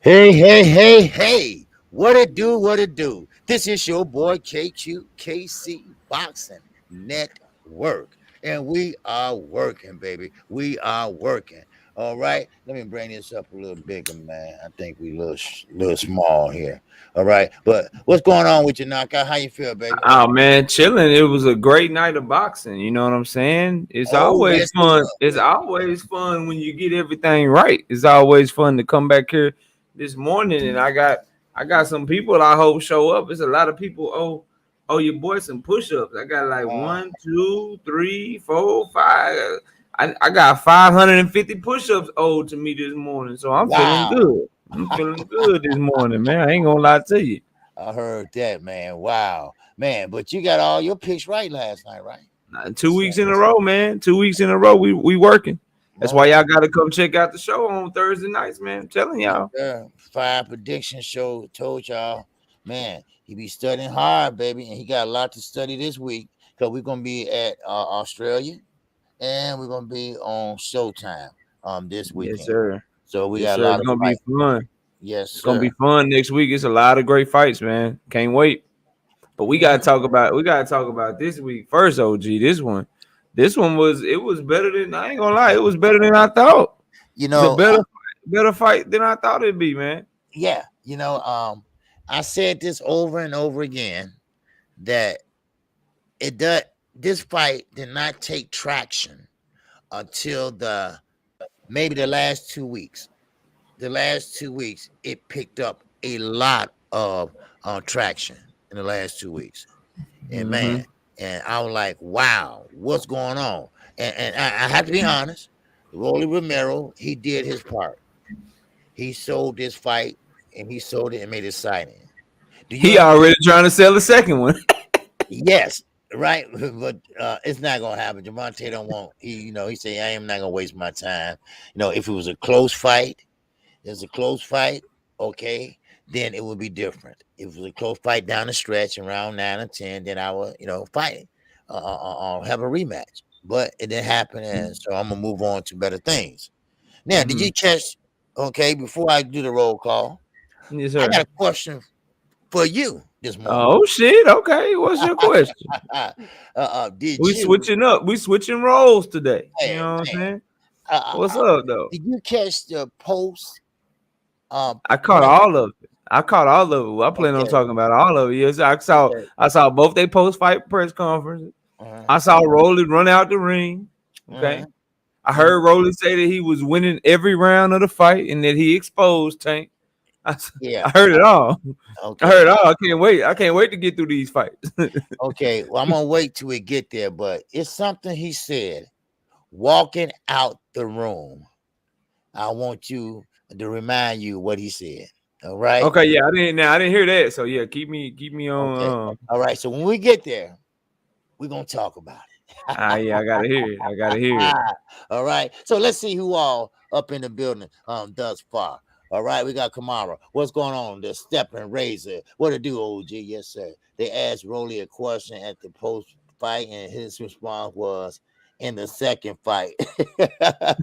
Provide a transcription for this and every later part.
Hey. What it do, what it do? This is your boy KQKC Boxing Network. And we are working, baby. We are working. All right. Let me bring this up a little bigger, man. I think we little small here. All right. But what's going on with you, Knockout? How you feel, baby? Oh man, chilling. It was a great night of boxing. You know what I'm saying? It's Oh, always yes, it fun. was. It's always fun when you get everything right. It's always fun to come back here this morning, and I got some people I hope show up. It's a lot of people. Oh, your boy some push-ups. I got like Uh, 1, 2, 3, 4, 5. I got 550 push-ups owed to me this morning, so I'm feeling wow. good. I'm feeling good this morning, man. I ain't gonna lie to you. I heard that, man. Wow. Man, but you got all your picks right last night, right? 2 weeks So, in a row, man. 2 weeks in a row, we working. That's why okay. y'all got to come check out the show on Thursday nights, man. I'm telling Yes, y'all. sir. Fire prediction show told y'all, man, he be studying hard, baby, and he got a lot to study this week because we're gonna be at Australia and we're gonna be on Showtime this Yes, weekend. sir. So we Yes, got a sir. lot It's of gonna be fight. fun. Yes, It's gonna be sir. fun next week. It's a lot of great fights, man. Can't wait. But Mhm. we gotta talk about this week first, OG. This one was better than I ain't gonna lie. It was better than I thought. You It's a know, better fight than I thought it'd be, man. yeah, I said this over and over again that it does this fight did not take traction until the maybe the last 2 weeks. The last 2 weeks, it picked up a lot of traction in the last 2 weeks. And man, Mm-hmm. and I was like, wow, what's going on? And I have to be honest, Rolly Romero, he did his part. He sold this fight and he sold it and made it exciting. Do you He understand? already trying to sell the second one. Yes, right. But it's not gonna happen. Javante don't want he say I am not gonna waste my time. If it was a close fight, it's a close fight, okay, then it would be different. If it was a close fight down the stretch around 9 or 10, then I would, fight, have a rematch. But it didn't happen, and so I'm gonna move on to better things. Now, did Mm-hmm. you catch? Okay, before I do the roll call, Yes, I got sir. a question for you this morning. Oh shit. Okay. What's your question? Did We you? switching up. We switching roles today. You Hey, know what I'm man, saying? uh, What's uh, up though? did you catch the post? I caught Press. all of it. I caught all of it. Well, I plan on Okay, talking about all of it. Yes, I saw okay. I saw both they post fight press conference. Uh-huh, I saw Rolly run out the ring. uh-huh, Okay. I uh-huh. heard Rolly say that he was winning every round of the fight and that he exposed Tank. Yeah. I heard it all. I heard Okay. it all. I can't wait. I can't wait to get through these fights. Okay. Well, I'm gonna wait till we get there, but it's something he said walking out the room. I want you to remind you what he said. All right. Okay, yeah, I didn't hear that. So yeah, keep me Okay. on. All right. So when we get there, we're gonna talk about Yeah, I gotta hear it. I gotta hear it. it. All right. So let's see who all up in the building thus far. All right, we got Kamara. What's going on? The stepping razor. What to do, OG? Yes, sir. They asked Rolly a question at the post fight, and his response was in the second fight. I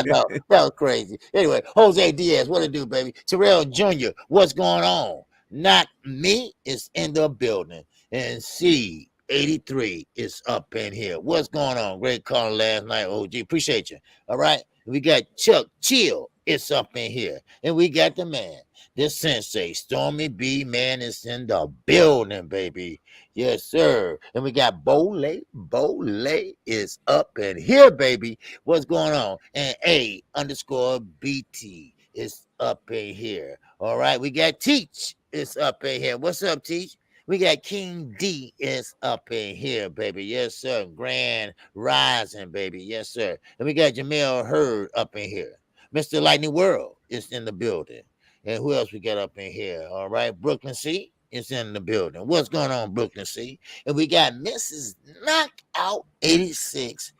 know that was crazy. Anyway, Jose Diaz, what to do, baby? Terrell Jr., what's going on? Not me, it's in the building. And C83 is up in here. What's going on? Great call last night, OG. Appreciate you. All right. We got Chuck Chill. It's up in here. And we got the man, the sensei, Stormy B. Man is in the building, baby. Yes, sir. And we got Bole. Bole is up in here, baby. What's going on? And A underscore BT is up in here. All right. We got Teach. It's up in here. What's up, Teach? We got King D is up in here, baby. Yes, sir. Grand Rising, baby. Yes, sir. And we got Jamel Hurd up in here. Mr. Lightning World is in the building. And who else we got up in here? All right. Brooklyn C is in the building. What's going on, Brooklyn C? And we got Mrs. Knockout 86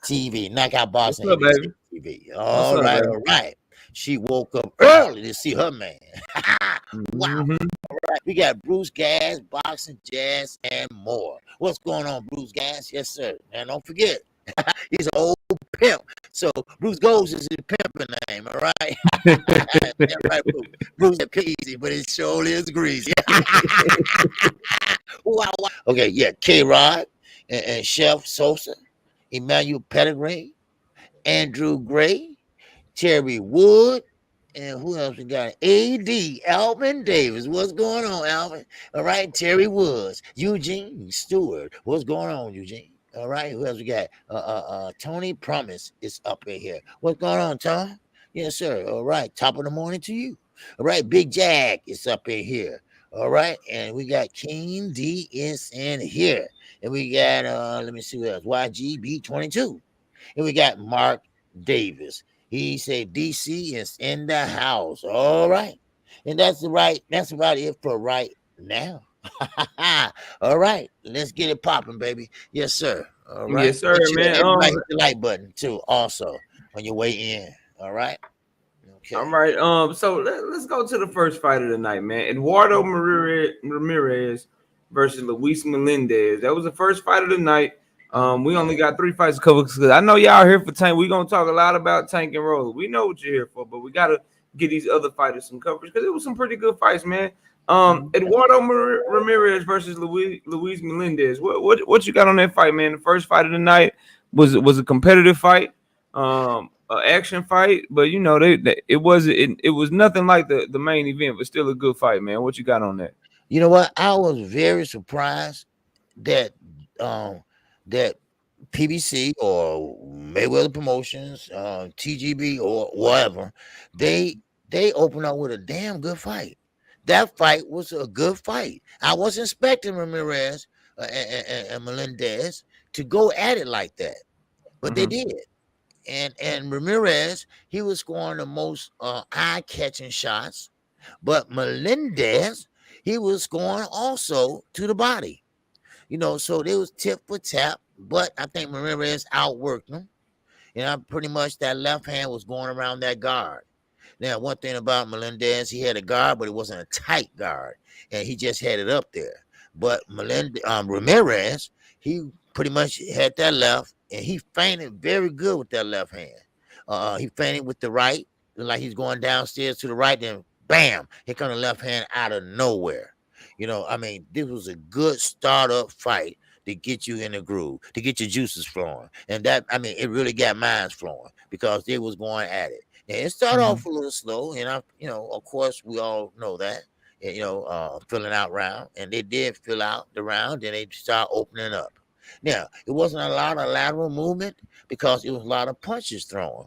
TV. Knockout What's Boston up, 86 baby? TV. What's All up, right, baby? all right. She woke up early to see her man. Wow. Mm-hmm. Right. We got Bruce Gas, boxing, jazz, and more. What's going on, Bruce Gas? Yes, sir. And don't forget, he's an old pimp. So Bruce Goes is his pimping name, all right? That's right, Bruce. Bruce is easy, but it surely is greasy. Wow, wow. Okay, yeah, K-Rod and Chef Sosa, Emmanuel Pettigrew, Andrew Gray, Terry Wood, and who else we got? A.D. Alvin Davis. What's going on, Alvin? All right, Terry Woods, Eugene Stewart. What's going on, Eugene? All right, who else we got? Tony Promise is up in here. What's going on, Tom? Yes, sir. All right, top of the morning to you. All right, Big Jack is up in here. All right, and we got King D is in here, and we got let me see what else. YGB22, and we got Mark Davis. He said DC is in the house. All right. And that's about it for right now. All right. Let's get it popping, baby. Yes, sir. All right. Yes, sir, Make sure man. everybody hit the like button too, also on your way in. All right. Okay. All right. So let's go to the first fight of the night, man. Eduardo Ramirez versus Luis Melendez. That was the first fight of the night. We only got 3 fights to cover because I know y'all here for Tank. We're gonna talk a lot about Tank and Roller. We know what you're here for, but we gotta get these other fighters some coverage because it was some pretty good fights, man. Eduardo Ramirez versus Luis Melendez. What you got on that fight, man? The first fight of the night was a competitive fight, an action fight, but you know it was nothing like the main event, but still a good fight, man. What you got on that? You know what? I was very surprised that that PBC or Mayweather Promotions, TGB or whatever, they opened up with a damn good fight. That fight was a good fight. I wasn't expecting Ramirez and Melendez to go at it like that, but they did. And Ramirez, he was scoring the most eye-catching shots, but Melendez, he was scoring also to the body. You know, so they was tip for tap, but I think Ramirez outworked him. And pretty much that left hand was going around that guard. Now, one thing about Melendez, he had a guard, but it wasn't a tight guard, and he just had it up there. But Ramirez, he pretty much had that left, and he feinted very good with that left hand. He feinted with the right, like he's going downstairs to the right, then bam, here comes the left hand out of nowhere. You know, I mean, this was a good startup fight to get you in the groove, to get your juices flowing. And that, I mean, it really got mine flowing because they was going at it. And it started off a little slow, and of course, we all know that. Filling out round, and they did fill out the round, then they start opening up. Now, it wasn't a lot of lateral movement because it was a lot of punches thrown.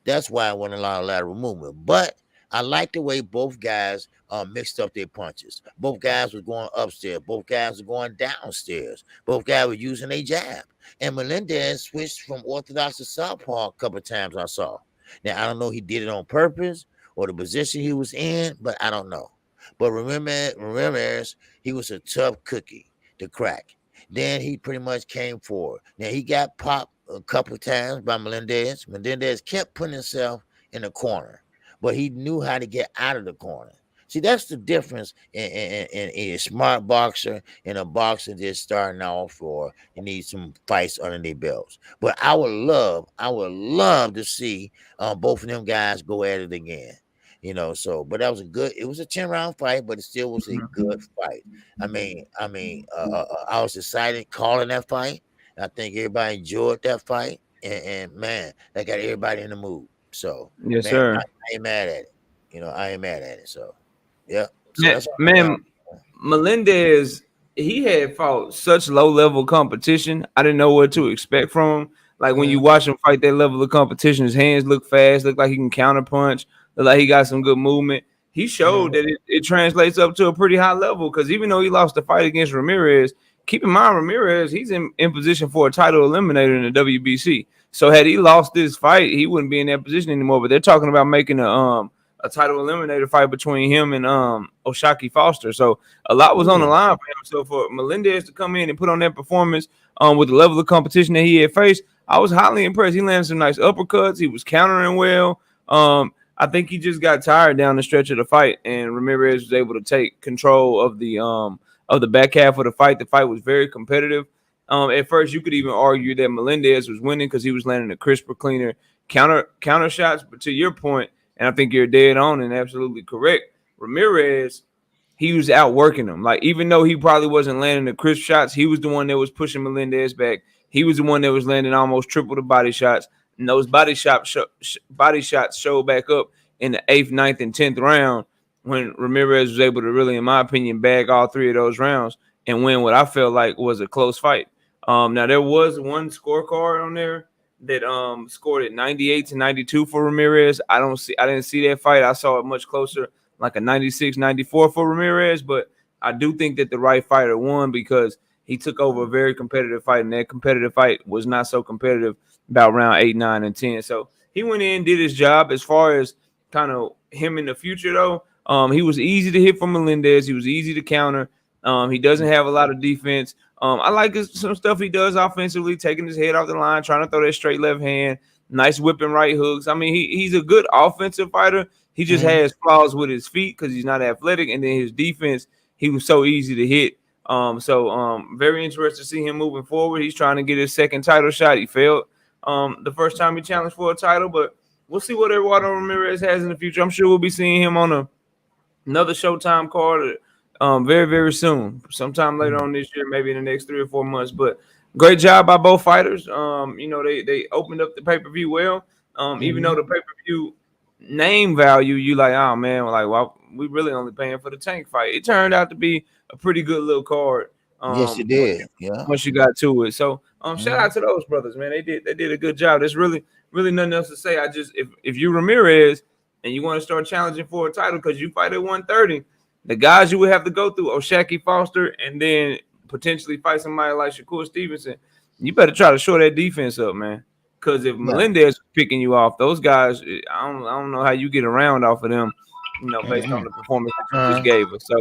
That's why it wasn't a lot of lateral movement. But I like the way both guys mixed up their punches. Both guys were going upstairs. Both guys were going downstairs. Both guys were using a jab. And Melendez switched from orthodox to southpaw a couple of times I saw. Now, I don't know if he did it on purpose or the position he was in, but I don't know. But Ramirez, he was a tough cookie to crack. Then he pretty much came forward. Now, he got popped a couple of times by Melendez. Melendez kept putting himself in the corner, but he knew how to get out of the corner. See, that's the difference in a smart boxer and a boxer just starting off, or you need some fights under their belts. But I would love to see both of them guys go at it again. But that was it was a 10-round fight, but it still was a good fight. I was excited calling that fight. I think everybody enjoyed that fight, and man, that got everybody in the mood. So, yes, man, sir. I ain't mad at it. I ain't mad at it. So, yeah. So man, Melendez, he had fought such low-level competition. I didn't know what to expect from him. Like when you watch him fight that level of competition, his hands look fast, look like he can counterpunch, look like he got some good movement. He showed that it translates up to a pretty high level because even though he lost the fight against Ramirez, keep in mind, Ramirez, he's in position for a title eliminator in the WBC. So had he lost this fight, he wouldn't be in that position anymore. But they're talking about making a title eliminator fight between him and O'Shaquie Foster. So a lot was on the line for him. So for Melendez to come in and put on that performance with the level of competition that he had faced, I was highly impressed. He landed some nice uppercuts. He was countering well. I think he just got tired down the stretch of the fight, and Ramirez was able to take control of the back half of the fight. The fight was very competitive. At first, you could even argue that Melendez was winning because he was landing a crisper, cleaner counter shots. But to your point, and I think you're dead on and absolutely correct. Ramirez, he was outworking him. Like, even though he probably wasn't landing the crisp shots, he was the one that was pushing Melendez back. He was the one that was landing almost triple the body shots. And those body shots showed back up in the 8th, 9th, and 10th round when Ramirez was able to really, in my opinion, bag all 3 of those rounds and win what I felt like was a close fight. Now there was one scorecard on there that scored at 98-92 for Ramirez. I didn't see that fight. I saw it much closer, like a 96-94 for Ramirez, but I do think that the right fighter won because he took over a very competitive fight, and that competitive fight was not so competitive about round 8, 9, and 10. So he went in, did his job. As far as kind of him in the future, though, he was easy to hit from Melendez. He was easy to counter. He doesn't have a lot of defense. I like some stuff he does offensively, taking his head off the line, trying to throw that straight left hand, nice whipping right hooks. I mean, he's a good offensive fighter. He just has flaws with his feet because he's not athletic, and then his defense, he was so easy to hit. Very interested to see him moving forward. He's trying to get his second title shot. He failed the first time he challenged for a title, but we'll see what Eduardo Ramirez has in the future. I'm sure we'll be seeing him on another Showtime card very, very soon, sometime later on this year, maybe in the next 3 or 4 months. But great job by both fighters. They opened up the pay-per-view well. Even though the pay-per-view name value, you like, oh man, like, well, we really only paying for the Tank fight. It turned out to be a pretty good little card. Yes, it did. Yeah. Once you got to it. So shout out to those brothers, man. They did a good job. There's really nothing else to say. I just if you Ramirez and you want to start challenging for a title because you fight at 130, the guys you would have to go through, O'Shaquie Foster, and then potentially fight somebody like Shakur Stevenson, you better try to shore that defense up, man. Because if Melendez is picking you off, those guys, I don't know how you get around off of them, based on the performance that you just gave us. So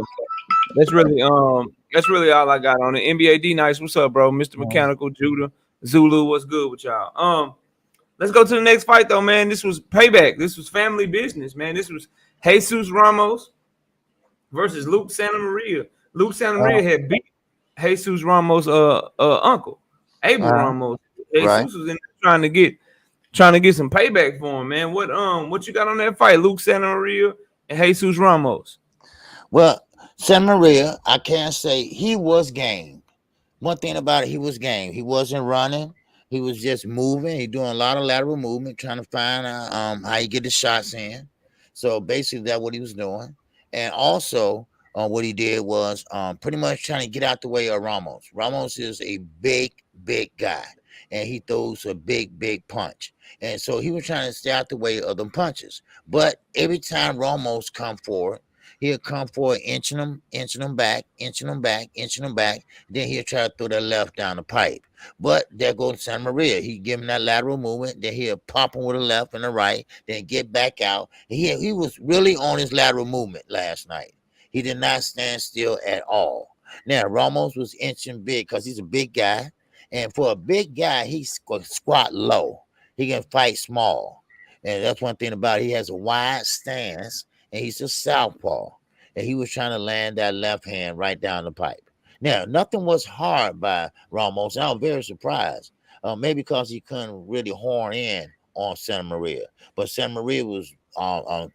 that's really all I got on it. NBA D Nice, what's up, bro? Mr. Mechanical, Judah, Zulu, what's good with y'all? Let's go to the next fight though, man. This was payback. This was family business, man. This was Jesus Ramos versus Luke Santamaria. Luke Santamaria had beat Jesus Ramos' uncle, Abel Ramos. Jesus was in there trying to get some payback for him, man. What you got on that fight, Luke Santamaria and Jesus Ramos? Well, Santamaria, I can't say he was game. One thing about it, he was game. He wasn't running. He was just moving. He doing a lot of lateral movement, trying to find how he get the shots in. So basically, that's what he was doing. And also, what he did was pretty much trying to get out the way of Ramos. Ramos is a big guy, and he throws a big punch. And so he was trying to stay out the way of them punches. But every time Ramos come forward, he'll come forward, inching them back. Then he'll try to throw that left down the pipe. But there goes Santamaria. He give him that lateral movement. Then he'll pop him with a left and a right. Then get back out. He was really on his lateral movement last night. He did not stand still at all. Now, Ramos was inching big because he's a big guy. And for a big guy, he squat low. He can fight small. And that's one thing about it. He has a wide stance, and he's a southpaw. And he was trying to land that left hand right down the pipe. Now, nothing was hard by Ramos. I was very surprised. Maybe because he couldn't really horn in on Santamaria. But Santamaria was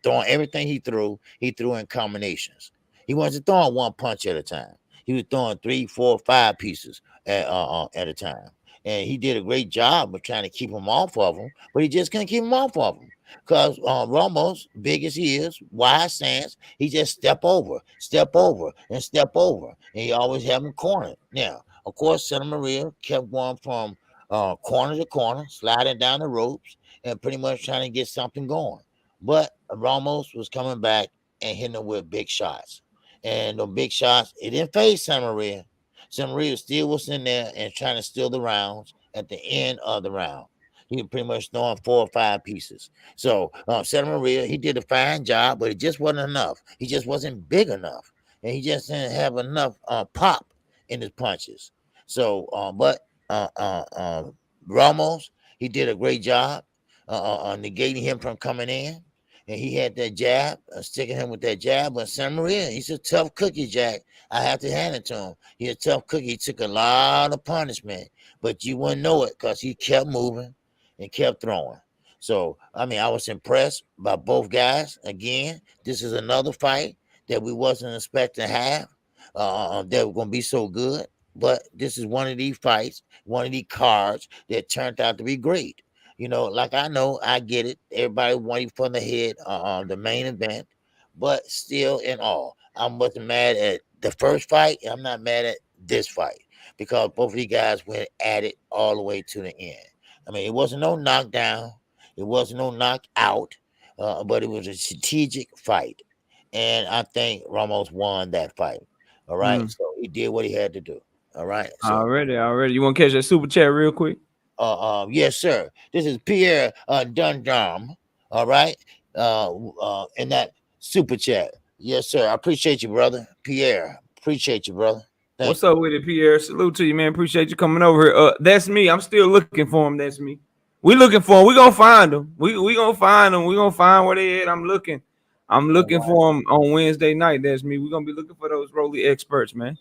throwing everything he threw in combinations. He wasn't throwing one punch at a time. He was throwing 3, 4, 5 pieces at a time. And he did a great job of trying to keep him off of him, but he just couldn't keep him off of him. Because Ramos, big as he is, wide stance, he just step over. And he always have him cornered. Now, of course, Santamaria kept going from corner to corner, sliding down the ropes, and pretty much trying to get something going. But Ramos was coming back and hitting him with big shots. And the big shots, it didn't phase Santamaria. Santamaria still was in there and trying to steal the rounds at the end of the round. He was pretty much throwing 4 or 5 pieces. So Santamaria, he did a fine job, but it just wasn't enough. He just wasn't big enough. And he just didn't have enough pop in his punches. So, Ramos, he did a great job negating him from coming in. And he had that jab, sticking him with that jab. But Santamaria, he's a tough cookie, Jack. I have to hand it to him. He's a tough cookie. He took a lot of punishment, but you wouldn't know it because he kept moving and kept throwing. So I mean, I was impressed by both guys. Again, this is another fight that we wasn't expecting to have. That were gonna be so good. But this is one of these fights, one of these cards that turned out to be great. Like I know, I get it. Everybody wanting from the head on the main event, but still, in all, I wasn't mad at the first fight. And I'm not mad at this fight because both of these guys went at it all the way to the end. I mean, it wasn't no knockdown, it wasn't no knockout, but it was a strategic fight, and I think Ramos won that fight. All right, Mm. so he did what he had to do. All right, so Already. You want to catch that super chat real quick? yes, sir. This is Pierre Dundrum. All right, in that super chat. Yes, sir. I appreciate you, brother. Pierre, appreciate you, brother. Thank What's up with it, Pierre? Salute to you, man. Appreciate you coming over here. That's me. I'm still looking for him. That's me. We looking for him. We gonna find him. We gonna find him. We gonna find where they at. I'm looking. I'm you. All looking right. for him on Wednesday night. That's me. We're gonna be looking for those Rolly experts, man.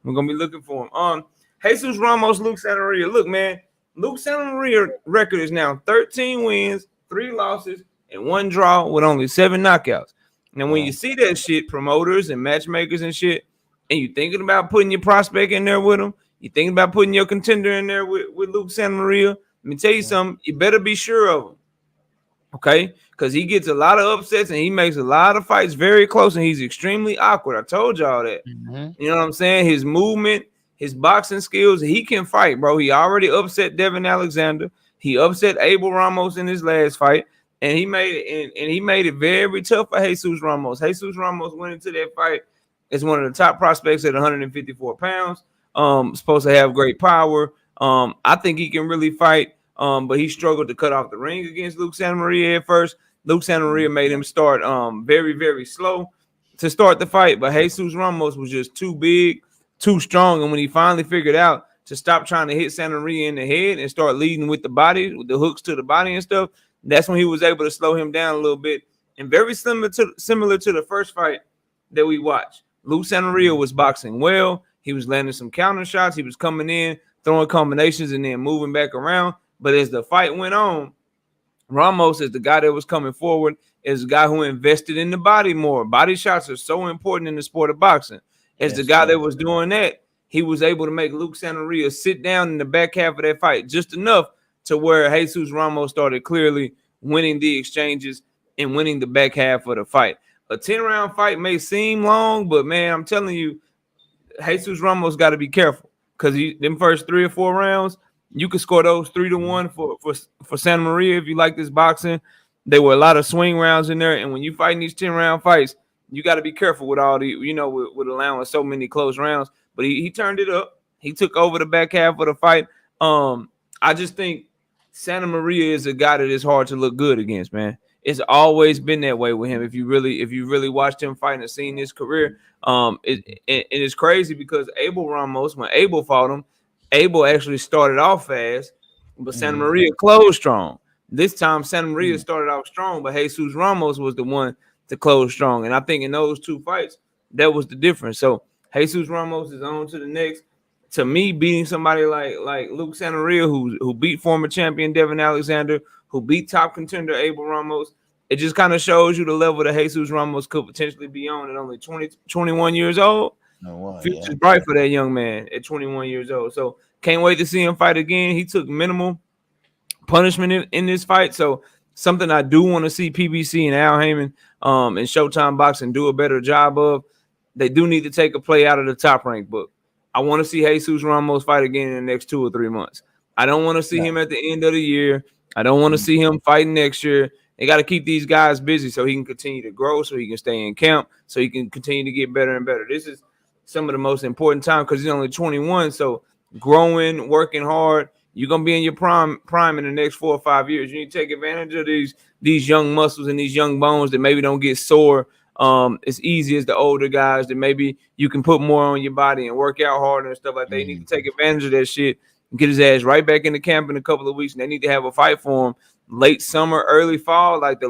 We're gonna be looking for him. Jesus Ramos, Luke Santamaria. Look, man, Luke Santamaria record is now 13 wins, 3 losses, and 1 draw with only 7 knockouts. Now, when you see that shit, promoters and matchmakers and shit, and you thinking about putting your prospect in there with him, you thinking about putting your contender in there with Luke Santamaria, let me tell you something, you better be sure of him. Okay, because he gets a lot of upsets and he makes a lot of fights very close, and he's extremely awkward. I told y'all that. You know what I'm saying? His movement, his boxing skills, he can fight, bro. He already upset Devin Alexander. He upset Abel Ramos in his last fight, and he made it and he made it very tough for Jesus Ramos. Jesus Ramos went into that fight as one of the top prospects at 154 pounds. Supposed to have great power. I think he can really fight. But he struggled to cut off the ring against Luke Santamaria at first. Luke Santamaria made him start very, very slow to start the fight, but Jesus Ramos was just too big, too strong. And when he finally figured out to stop trying to hit Santamaria in the head and start leading with the body, with the hooks to the body and stuff, that's when he was able to slow him down a little bit. And very similar to the first fight that we watched. Luke Santamaria was boxing well. He was landing some counter shots. He was coming in, throwing combinations, and then moving back around. But as the fight went on, Ramos is the guy that was coming forward, is the guy who invested in the body more. Body shots are so important in the sport of boxing. As the guy that was doing that, he was able to make Luke Santamaria sit down in the back half of that fight just enough to where Jesus Ramos started clearly winning the exchanges and winning the back half of the fight. A 10-round fight may seem long, but, man, I'm telling you, Jesus Ramos got to be careful because them first 3 or 4 rounds, you could score those 3-1 for Santamaria if you like this boxing. There were a lot of swing rounds in there, and when you fighting these 10-round fights, you got to be careful with all the, with allowing so many close rounds. But he turned it up. He took over the back half of the fight. I just think Santamaria is a guy that is hard to look good against, man. It's always been that way with him. If you really watched him fight and seen his career, it is crazy because Abel Ramos, when Abel fought him, Abel actually started off fast, but Santamaria closed strong. This time, Santamaria started off strong, but Jesus Ramos was the one to close strong. And I think in those 2 fights, that was the difference. So Jesus Ramos is on to the next. To me, beating somebody like Luke Santamaria, who beat former champion Devin Alexander, who beat top contender Abel Ramos, it just kind of shows you the level that Jesus Ramos could potentially be on at only 21 years old. Future's bright for that young man at 21 years old. So can't wait to see him fight again. He took minimal punishment in this fight. So something I do want to see PBC and Al Heyman and Showtime Boxing do a better job of. They do need to take a play out of the Top Rank book. I want to see Jesus Ramos fight again in the next 2 or 3 months. I don't want to see him at the end of the year. I don't want to see him fighting next year. They got to keep these guys busy so he can continue to grow, so he can stay in camp, so he can continue to get better and better. This is some of the most important time because he's only 21. So growing, working hard, you're gonna be in your prime in the next 4 or 5 years. You need to take advantage of these young muscles and these young bones that maybe don't get sore as easy as the older guys. That maybe you can put more on your body and work out harder and stuff like that. You need to take advantage of that shit and get his ass right back into camp in a couple of weeks. And they need to have a fight for him late summer, early fall. Like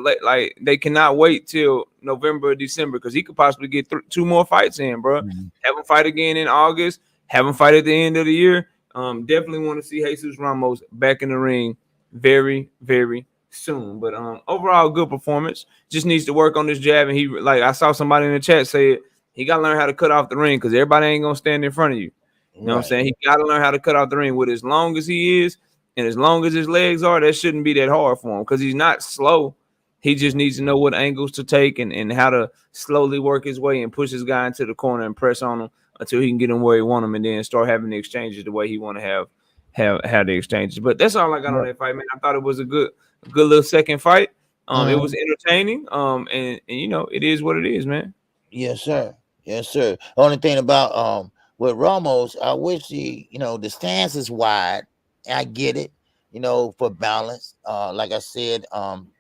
they cannot wait till November or December because he could possibly get 2 more fights in, bro. Have him fight again in August. Have him fight at the end of the year. Definitely want to see Jesus Ramos back in the ring very, very soon. But overall, good performance. Just needs to work on this jab. And he, like, I saw somebody in the chat say it. He got to learn how to cut off the ring because everybody ain't gonna stand in front of you. You know what I'm saying? He got to learn how to cut off the ring. With as long as he is and as long as his legs are, that shouldn't be that hard for him because he's not slow. He just needs to know what angles to take and how to slowly work his way and push his guy into the corner and press on him until he can get him where he want him and then start having the exchanges the way he want to have the exchanges. But that's all I got on that fight, man. I thought it was a good little second fight. It was entertaining. And you know, it is what it is, man. Yes, sir. Yes, sir. Only thing about with Ramos, I wish he, you know, the stance is wide. I get it, you know, for balance. Like I said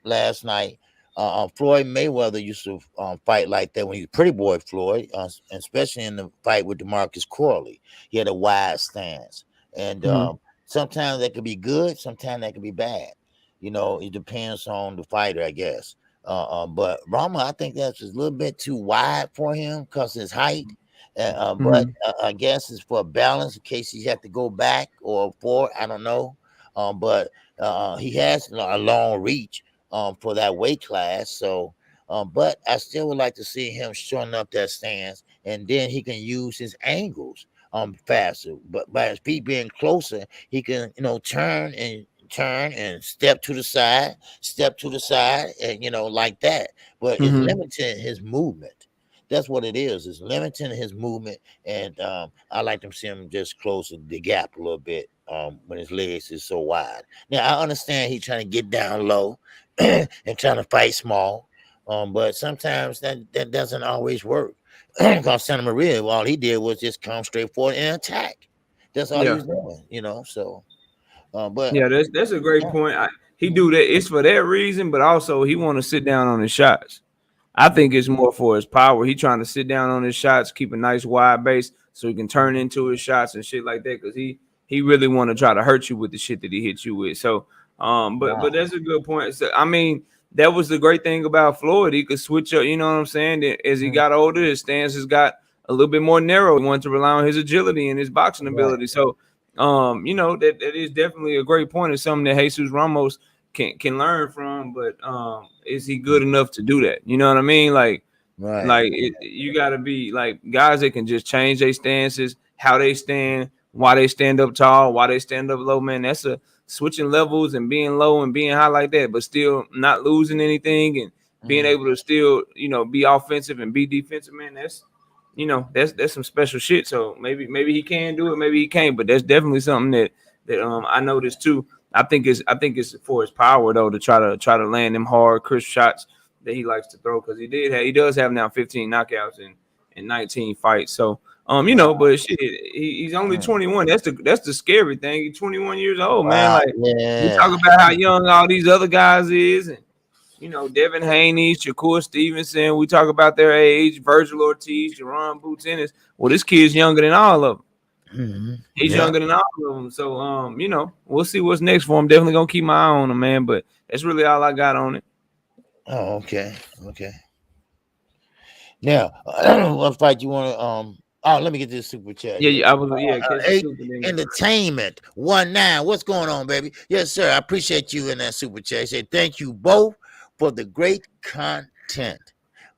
last night, Floyd Mayweather used to fight like that when he was Pretty Boy Floyd, especially in the fight with DeMarcus Corley. He had a wide stance, and sometimes that could be good, sometimes that could be bad. You know, it depends on the fighter, I guess. But Rama, I think that's a little bit too wide for him because his height. But I guess it's for balance in case he have to go back or forward. I don't know. But he has a long reach for that weight class. So, but I still would like to see him showing up that stance, and then he can use his angles faster. But by his feet being closer, he can, you know, turn and step to the side, and you know, like that. But it's limiting his movement. That's what it is. It's limiting his movement, and I like to see him just close the gap a little bit when his legs is so wide. Now I understand he's trying to get down low and trying to fight small, but sometimes that doesn't always work. Because Santa Maria, all he did was just come straight forward and attack. That's all he was doing, you know. So. But yeah, that's a great point. He do that. It's for that reason, but also he want to sit down on his shots. I think it's more for his power. He trying to sit down on his shots, keep a nice wide base so he can turn into his shots and shit like that. Because he really want to try to hurt you with the shit that he hits you with. So, but that's a good point. So, I mean, that was the great thing about Floyd. He could switch up. You know what I'm saying? As he got older, his stance has got a little bit more narrow. He wanted to rely on his agility and his boxing ability. So. You know, that is definitely a great point. It's something that Jesus Ramos can learn from, but is he good enough to do that? You know what I mean? Like you got to be like guys that can just change their stances, how they stand, why they stand up tall, why they stand up low, man. That's a switching levels and being low and being high like that, but still not losing anything and being able to still, you know, be offensive and be defensive, man. That's some special shit. So maybe he can do it, maybe he can't, but that's definitely something that I noticed too. I think it's for his power though to try to land them hard, crisp shots that he likes to throw because he does have now 15 knockouts in 19 fights. So you know, but shit, he's only 21. That's the scary thing. He's 21 years old, man. Like we talk about how young all these other guys is, and you know, Devin Haney, Shakur Stevenson. We talk about their age. Virgil Ortiz, Jerron Boots Ennis. Well, this kid's younger than all of them. He's younger than all of them. So, you know, we'll see what's next for him. Definitely gonna keep my eye on him, man. But that's really all I got on it. Oh, okay. Now, what fight you want to let me get this super chat. Yeah, I was Entertainment 19. What's going on, baby? Yes, sir. I appreciate you in that super chat. Say thank you both for the great content.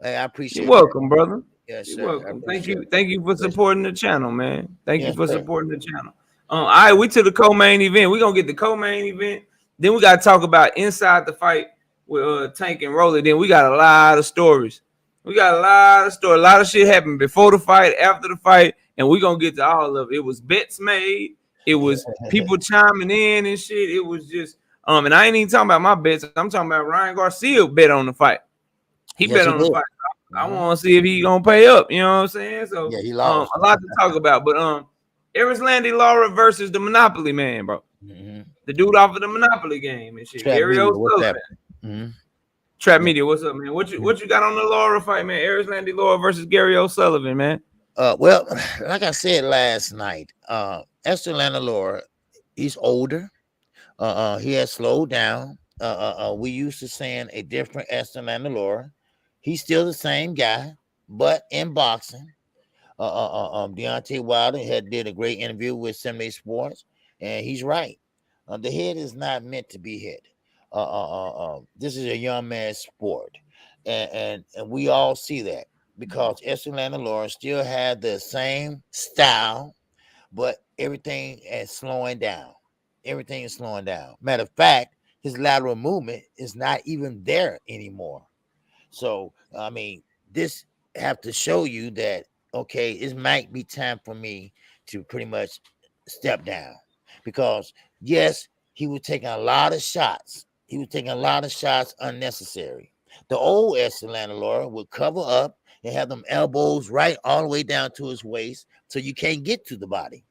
I appreciate. You're welcome, brother. Yes, sir. You're welcome. Thank you for supporting the channel, man. Thank you for supporting the channel. All right, we to the co-main event. We're gonna get the co-main event. Then we gotta talk about inside the fight with Tank and Rolly. Then we got a lot of stories. A lot of shit happened before the fight, after the fight, and we're gonna get to all of it. It was bets made, it was people chiming in and shit. It was just and I ain't even talking about my bets. I'm talking about Ryan Garcia bet on the fight. He bet on the fight. I want to see if he gonna pay up. You know what I'm saying? So he lost. A lot to talk about. But Landy Laura versus the Monopoly man, bro. The dude off of the Monopoly game and shit. Gary O'Sullivan. Trap Media, what's up, man? What you got on the Laura fight, man? Landy Laura versus Gary O'Sullivan, man. Well, like I said last night, Landy Laura, he's older. He has slowed down. We used to saying a different Landy Laura. He's still the same guy, but in boxing, Deontay Wilder did a great interview with 78 Sports, and he's right. The head is not meant to be hit. this is a young man's sport, and we all see that because Esther Lawrence still had the same style, but everything is slowing down. Everything is slowing down. Matter of fact, his lateral movement is not even there anymore. So I mean, this have to show you that okay, it might be time for me to pretty much step down because yes, he was taking a lot of shots. He was taking a lot of shots unnecessary. The old Atlanta Laura would cover up and have them elbows right all the way down to his waist, so you can't get to the body.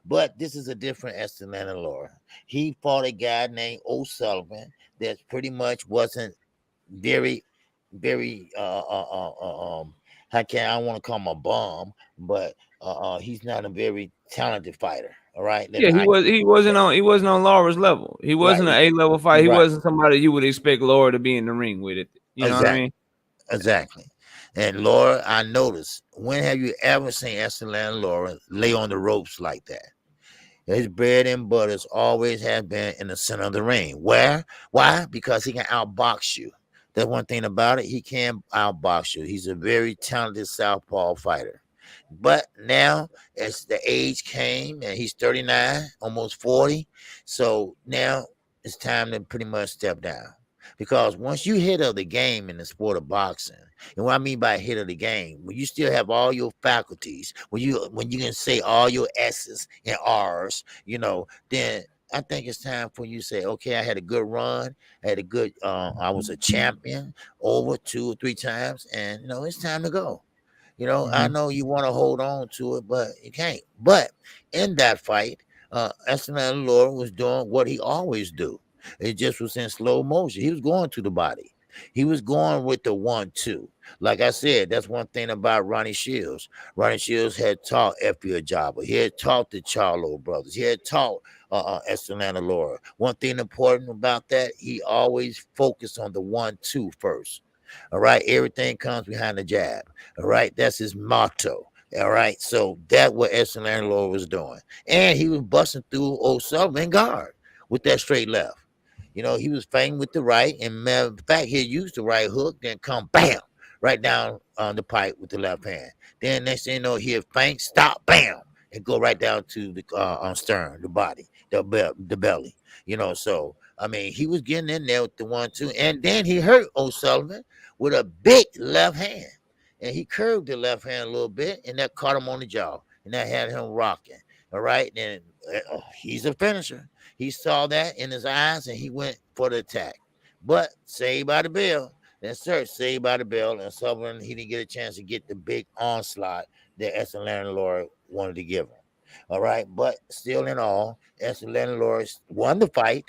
But this is a different Atlanta Laura. He fought a guy named O'Sullivan that pretty much wasn't very very how can I don't want to call him a bum, but he's not a very talented fighter. All right, that Yeah, I he wasn't on Laura's level. He right, wasn't an A-level fight. He right, wasn't somebody you would expect Laura to be in the ring with it. You know what I exactly, mean? exactly. And Laura, I noticed. When have you ever seen Esther Laura lay on the ropes like that? His bread and butters always have been in the center of the ring. Where? Why? Because he can outbox you. That's one thing about it. He can outbox you. He's a very talented southpaw fighter. But now, as the age came, and he's 39, almost 40, so now it's time to pretty much step down. Because once you hit of the game in the sport of boxing, and what I mean by hit of the game, when you still have all your faculties, when you can say all your S's and R's, then I think it's time for you to say, okay, I had a good run, I had a good, I was a champion over 2 or 3 times, and it's time to go. I Mm-hmm. know you want to hold on to it, but you can't. But in that fight, Esteban Lord was doing what he always do. It just was in slow motion. He was going to the body. He was going with the 1-2. Like I said, that's one thing about Ronnie Shields. Ronnie Shields had taught F.B. Jabba. He had taught the Charlo brothers. He had taught Estelana Laura. One thing important about that, he always focused on the 1-2 first. All right, everything comes behind the jab. All right, that's his motto. All right, so that's what Edson Landlord was doing, and he was busting through O'Sullivan guard with that straight left. He was fighting with the right, and matter of fact, he used the right hook, then come bam right down on the pipe with the left hand. Then next thing you know, he'll feint, stop, bam, and go right down to the on stern, the body, the belly. So I mean, he was getting in there with the 1-2, and then he hurt O'Sullivan with a big left hand. And he curved the left hand a little bit, and that caught him on the jaw, and that had him rocking. All right, and he's a finisher. He saw that in his eyes, and he went for the attack. But saved by the bell. Then search saved by the bell, and Sullivan he didn't get a chance to get the big onslaught that Esther Landlord wanted to give him. All right, but still in all, Esther Landlord won the fight,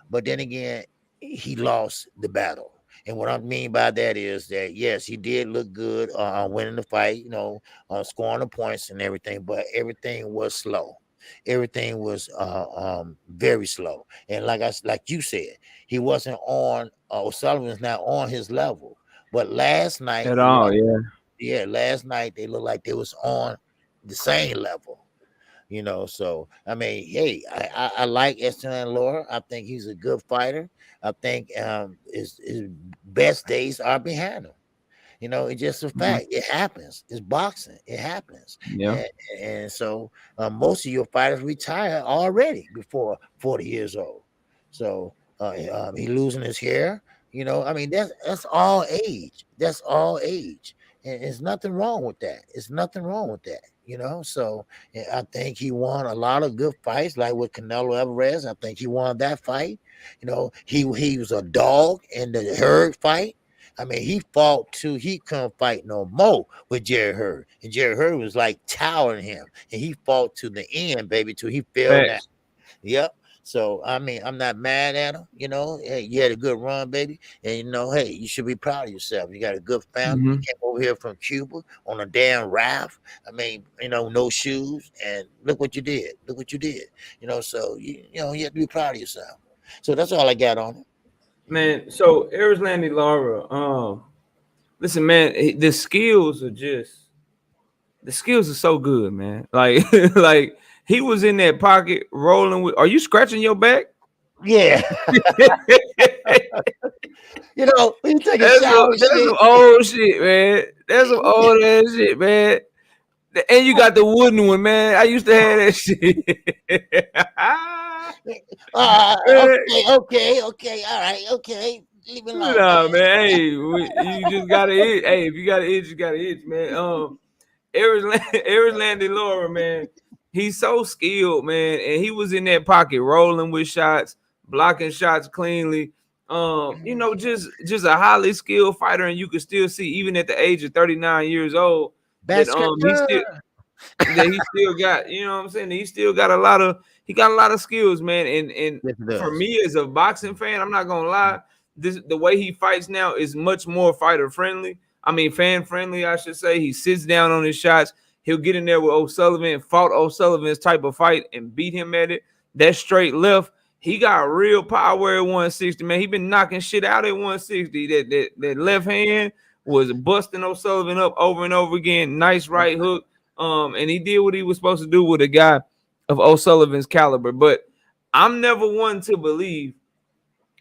but then again, he lost the battle. And what I mean by that is that yes, he did look good on winning the fight, scoring the points and everything, but everything was slow. Everything was very slow. And like you said, he wasn't on. O'Sullivan's not on his level. But last night At it looked all, like yeah. yeah, last night they looked like they was on the same level. So I mean, hey, I like Esteban Laura. I think he's a good fighter. I think his best days are behind him. It's just a Mhm. fact. It happens. It's boxing. It happens. Yeah. And so most of your fighters retire already before 40 years old. So he losing his hair. I mean that's all age. That's all age, and there's nothing wrong with that. It's nothing wrong with that. So I think he won a lot of good fights, like with Canelo Alvarez. I think he won that fight. He was a dog in the Hurd fight. I mean, he fought too. He couldn't fight no more with Jerry Hurd. And Jerry Hurd was like towering him. And he fought to the end, baby, till he fell down. Facts. Yep. So I mean, I'm not mad at him. Hey, you had a good run, baby, and hey, you should be proud of yourself. You got a good family. You Mm-hmm. came over here from Cuba on a damn raft. I mean, no shoes, and look what you did. Look what you did. So you have to be proud of yourself. So that's all I got on it. Man, so Erislandy Lara, listen, man, the skills are so good, man. Like, like he was in that pocket rolling with. Are you scratching your back? Yeah. You know, when you take a That's shower and some shit. old shit, man. That's some old ass shit, man. And you got the wooden one, man. I used to have that shit. Okay. All right. Okay. Leave me alone, Nah, man. man. Hey, you just gotta itch. Hey, if you got to itch, you got to itch, man. Eris Landy Laura, man. He's so skilled, man, and he was in that pocket, rolling with shots, blocking shots cleanly. Just a highly skilled fighter, and you can still see, even at the age of 39 years old, that he still got, you know what I'm saying? He still got a lot of skills, man. And Yes, it for does. me as a boxing fan, I'm not gonna lie, the way he fights now is much more fighter friendly. I mean, fan friendly, I should say. He sits down on his shots. He'll get in there with O'Sullivan, fought O'Sullivan's type of fight and beat him at it. That straight left. He got real power at 160, man. He been knocking shit out at 160. That left hand was busting O'Sullivan up over and over again. Nice right hook. And he did what he was supposed to do with a guy of O'Sullivan's caliber. But I'm never one to believe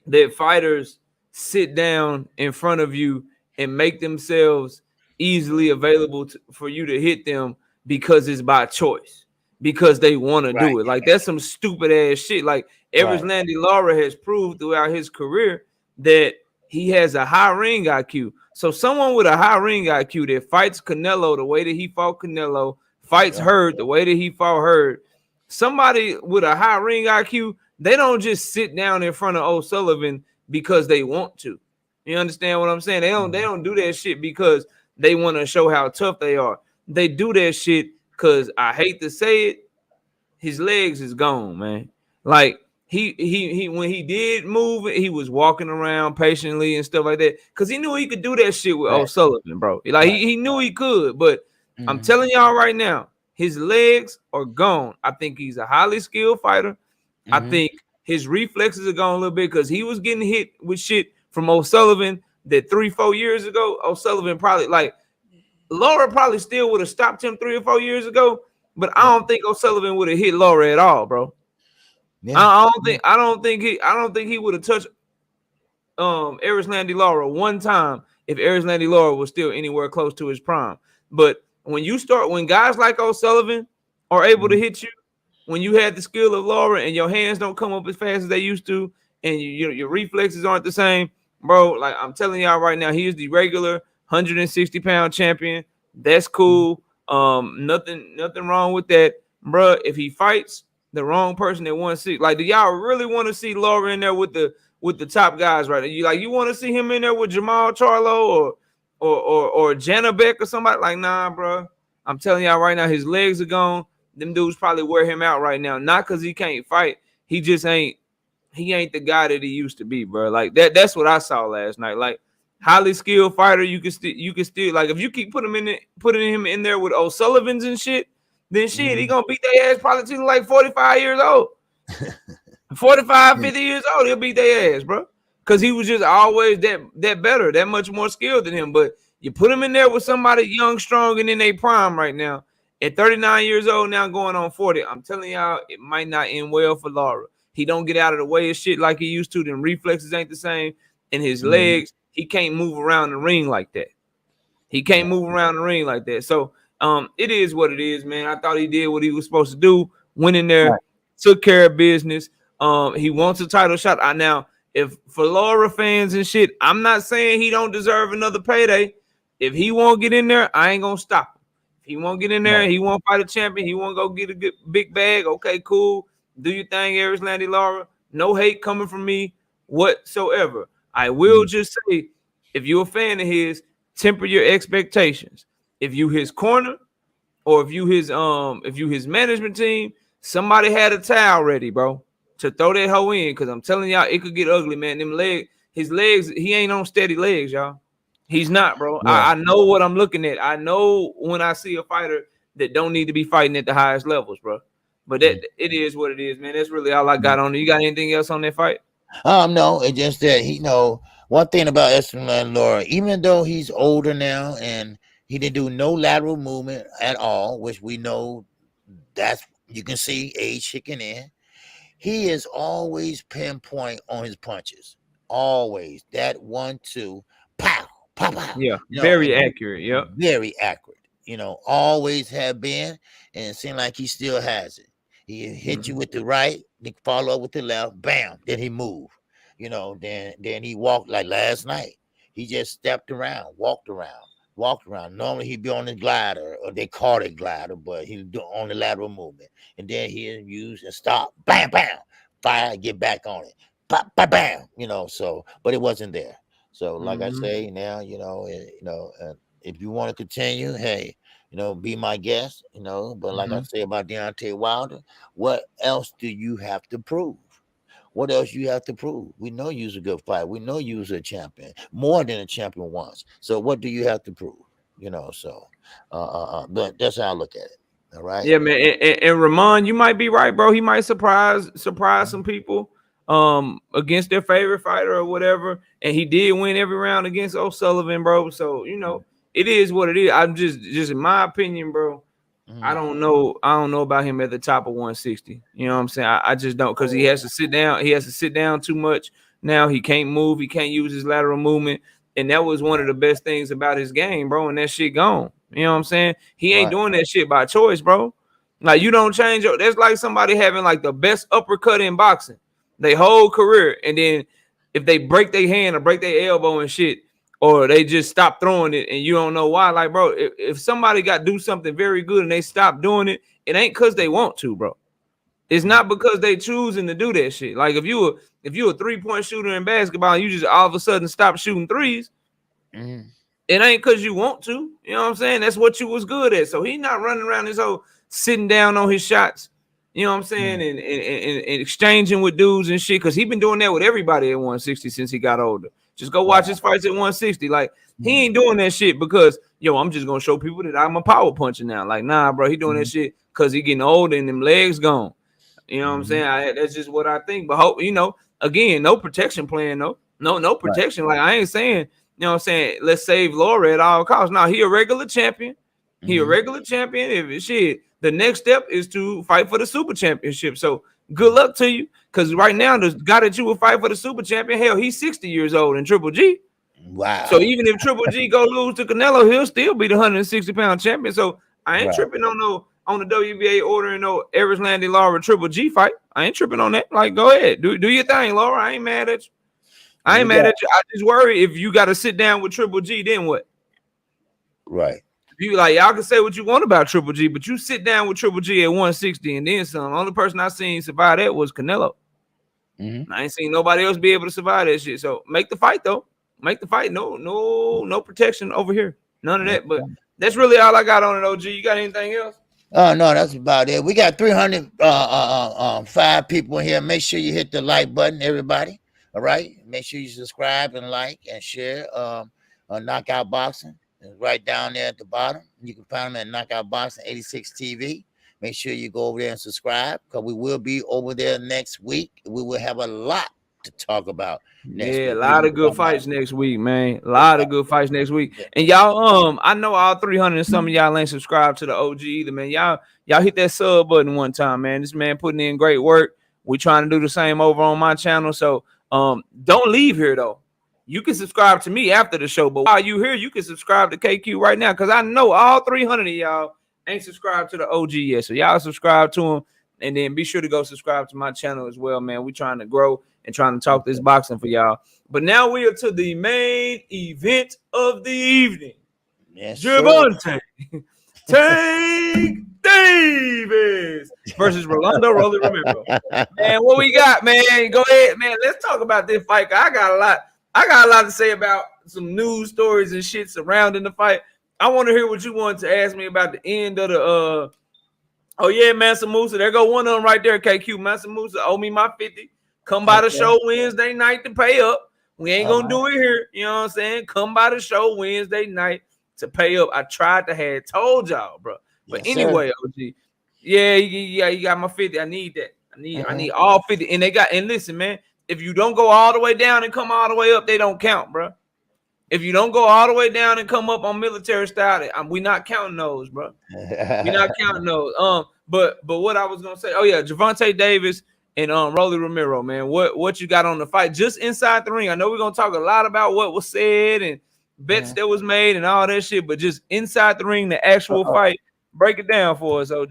that fighters sit down in front of you and make themselves easily available for you to hit them because it's by choice, because they want to do it. Like, that's some stupid ass shit. Like, Eris Landy Lara has proved throughout his career that he has a high ring IQ. So someone with a high ring IQ that fights Canelo the way that he fought Canelo, fights Hurd the way that he fought Hurd, somebody with a high ring IQ, they don't just sit down in front of O'Sullivan because they want to. You understand what I'm saying? They don't do that shit because they want to show how tough they are. They do that shit because, I hate to say it, his legs is gone, man. Like, he when he did move, he was walking around patiently and stuff like that because he knew he could do that shit with O'Sullivan, bro. Like, he knew he could, but I'm telling y'all right now, his legs are gone. I think he's a highly skilled fighter. I think his reflexes are gone a little bit because he was getting hit with shit from O'Sullivan that 3-4 years ago. O'Sullivan probably, like, Laura probably still would have stopped him 3 or 4 years ago, but I don't think O'Sullivan would have hit Laura at all, bro. Yeah. I don't think he would have touched Eris Landy Lara one time if Eris Landy Lara was still anywhere close to his prime. But when guys like O'Sullivan are able to hit you, when you had the skill of Laura and your hands don't come up as fast as they used to, and your reflexes aren't the same, bro. Like, I'm telling y'all right now, he is the regular 160-pound champion. That's cool. Nothing wrong with that, bro. If he fights the wrong person at 160, like, do y'all really want to see Laura in there with the top guys right now? You want to see him in there with Jamal Charlo or Janabek or somebody? Like, nah, bro. I'm telling y'all right now, his legs are gone. Them dudes probably wear him out right now. Not because he can't fight. He just ain't the guy that he used to be, bro. Like, that's what I saw last night. Like, highly skilled fighter, you can still like, if you keep putting him in there with O'Sullivans and shit, then shit, he gonna beat their ass probably till like 45 years old. 45, 50 years old, he'll beat their ass, bro. Because he was just always that better, that much more skilled than him. But you put him in there with somebody young, strong, and in their prime right now, at 39 years old, now going on 40, I'm telling y'all, it might not end well for Lara. He don't get out of the way of shit like he used to. Them reflexes ain't the same. And his legs, he can't move around the ring like that. So it is what it is, man. I thought he did what he was supposed to do. Went in there, took care of business. He wants a title shot. Now, if for Lara fans and shit, I'm not saying he don't deserve another payday. If he won't get in there, I ain't gonna stop him. If he won't get in there, he won't fight a champion, he won't go get a good big bag. Okay, cool. Do your thing, Eris Landy Lara. No hate coming from me whatsoever. I will just say, if you're a fan of his, temper your expectations. If you his corner, or if you his management team, somebody had a towel ready, bro, to throw that hoe in. Because I'm telling y'all, it could get ugly, man. His legs, he ain't on steady legs, y'all. He's not, bro. I know what I'm looking at. I know when I see a fighter that don't need to be fighting at the highest levels, bro. But it is what it is, man. That's really all I got on it. You got anything else on that fight? No, it's just that one thing about Espen Laura, even though he's older now and he didn't do no lateral movement at all, which we know you can see age kicking in. he is always pinpoint on his punches. Always that 1-2, pow, pow, pow. Yeah, You know, very and accurate. Yep. very accurate. You know, always have been, and it seemed like he still has it. He hit you with the right, then follow up with the left, bam, then he moved. You know, then he walked like last night. He just stepped around, walked around. Normally he'd be on the glider, or they call it glider, but he'd do on the lateral movement. And then he'd use and stop, bam, bam, fire, get back on it. Bam, bam, bam. You know, so but it wasn't there. So like I say now, if you want to continue, hey, be my guest, But like I say about Deontay Wilder, what else do you have to prove? What else you have to prove? We know you're a good fighter. We know you're a champion, more than a champion once. So what do you have to prove? But that's how I look at it. All right. Yeah, man. And Ramon, you might be right, bro. He might surprise some people against their favorite fighter or whatever. And he did win every round against O'Sullivan, bro. So it is what it is. I'm just in my opinion, bro. I don't know about him at the top of 160. You know what I'm saying? I just don't, because he has to sit down. He has to sit down too much now. He can't move. He can't use his lateral movement. And that was one of the best things about his game, bro. And that shit gone. You know what I'm saying? He ain't doing that shit by choice, bro. Like, you don't change. That's like somebody having like the best uppercut in boxing their whole career. And then if they break their hand or break their elbow and shit, or they just stop throwing it and you don't know why. Like, bro, if somebody got to do something very good and they stop doing it, it ain't because they want to, bro. It's not because they choosing to do that shit. Like, if you a 3-point shooter in basketball and you just all of a sudden stop shooting threes, it ain't because you want to. You know what I'm saying? That's what you was good at. So he not running around this whole sitting down on his shots. You know what I'm saying? And exchanging with dudes and shit, because he been doing that with everybody at 160 since he got older. Just go watch his fights at 160. Like, he ain't doing that shit because, I'm just going to show people that I'm a power puncher now. Like, nah, bro, he doing that shit because he getting older and them legs gone. You know what I'm saying? That's just what I think. But, hope again, no protection plan, no protection. Like, I ain't saying, what I'm saying, let's save Laura at all costs. No, he a regular champion. He a regular champion. If shit, the next step is to fight for the super championship. So good luck to you. Because right now, the guy that you will fight for the super champion, hell, he's 60 years old in Triple G. Wow. So even if Triple G go lose to Canelo, he'll still be the 160-pound champion. So I ain't tripping on the WBA ordering no Erislandy Laura Triple G fight. I ain't tripping on that. Like, go ahead. Do your thing, Laura. I ain't mad at you. I just worry if you got to sit down with Triple G, then what? Right. You like, y'all can say what you want about Triple G, but you sit down with Triple G at 160 and then some. The only person I seen survive that was Canelo. I ain't seen nobody else be able to survive that shit. So make the fight though. Make the fight. No protection over here. None of that. But that's really all I got on it, OG. You got anything else? Oh no, that's about it. We got 305 people in here. Make sure you hit the like button, everybody. All right. Make sure you subscribe and like and share. Knockout Boxing is right down there at the bottom. You can find them at Knockout Boxing 86 TV. Make sure you go over there and subscribe, because we will be over there next week. We will have a lot to talk about next week. A lot of good fights next week, man. A lot of good fights next week. And y'all, I know all 300 and some of y'all ain't subscribed to the OG either, man. Y'all hit that sub button one time, man. This man putting in great work. We trying to do the same over on my channel. So don't leave here though. You can subscribe to me after the show, but while you here, you can subscribe to KQ right now, because I know all 300 of y'all ain't subscribed to the OG yet. So y'all subscribe to him, and then be sure to go subscribe to my channel as well, man. We trying to grow and trying to talk this boxing for y'all. But now we are to the main event of the evening. Yes, Gervonta Tank Davis versus Rolando Rolly Romero. Man, what we got, man? Go ahead, man. Let's talk about this fight. I got a lot to say about some news stories and shit surrounding the fight. I want to hear what you wanted to ask me about the end of the oh yeah, Mansa Musa. There go one of them right there, KQ. Mansa Musa owe me my 50. Come by the show Wednesday night to pay up. We ain't gonna do it here. You know what I'm saying? Come by the show Wednesday night to pay up. I tried to have told y'all, bro. But anyway, OG. Yeah, you got my 50. I need that. I need all 50. And listen, man, if you don't go all the way down and come all the way up, they don't count, bro. If you don't go all the way down and come up on military style, we not counting those, bro. We not counting those. But what I was gonna say, oh yeah, Gervonta Davis And Rolly Romero, man, what you got on the fight just inside the ring? I know we're gonna talk a lot about what was said and bets that was made and all that shit, but just inside the ring, the actual fight, break it down for us, OG.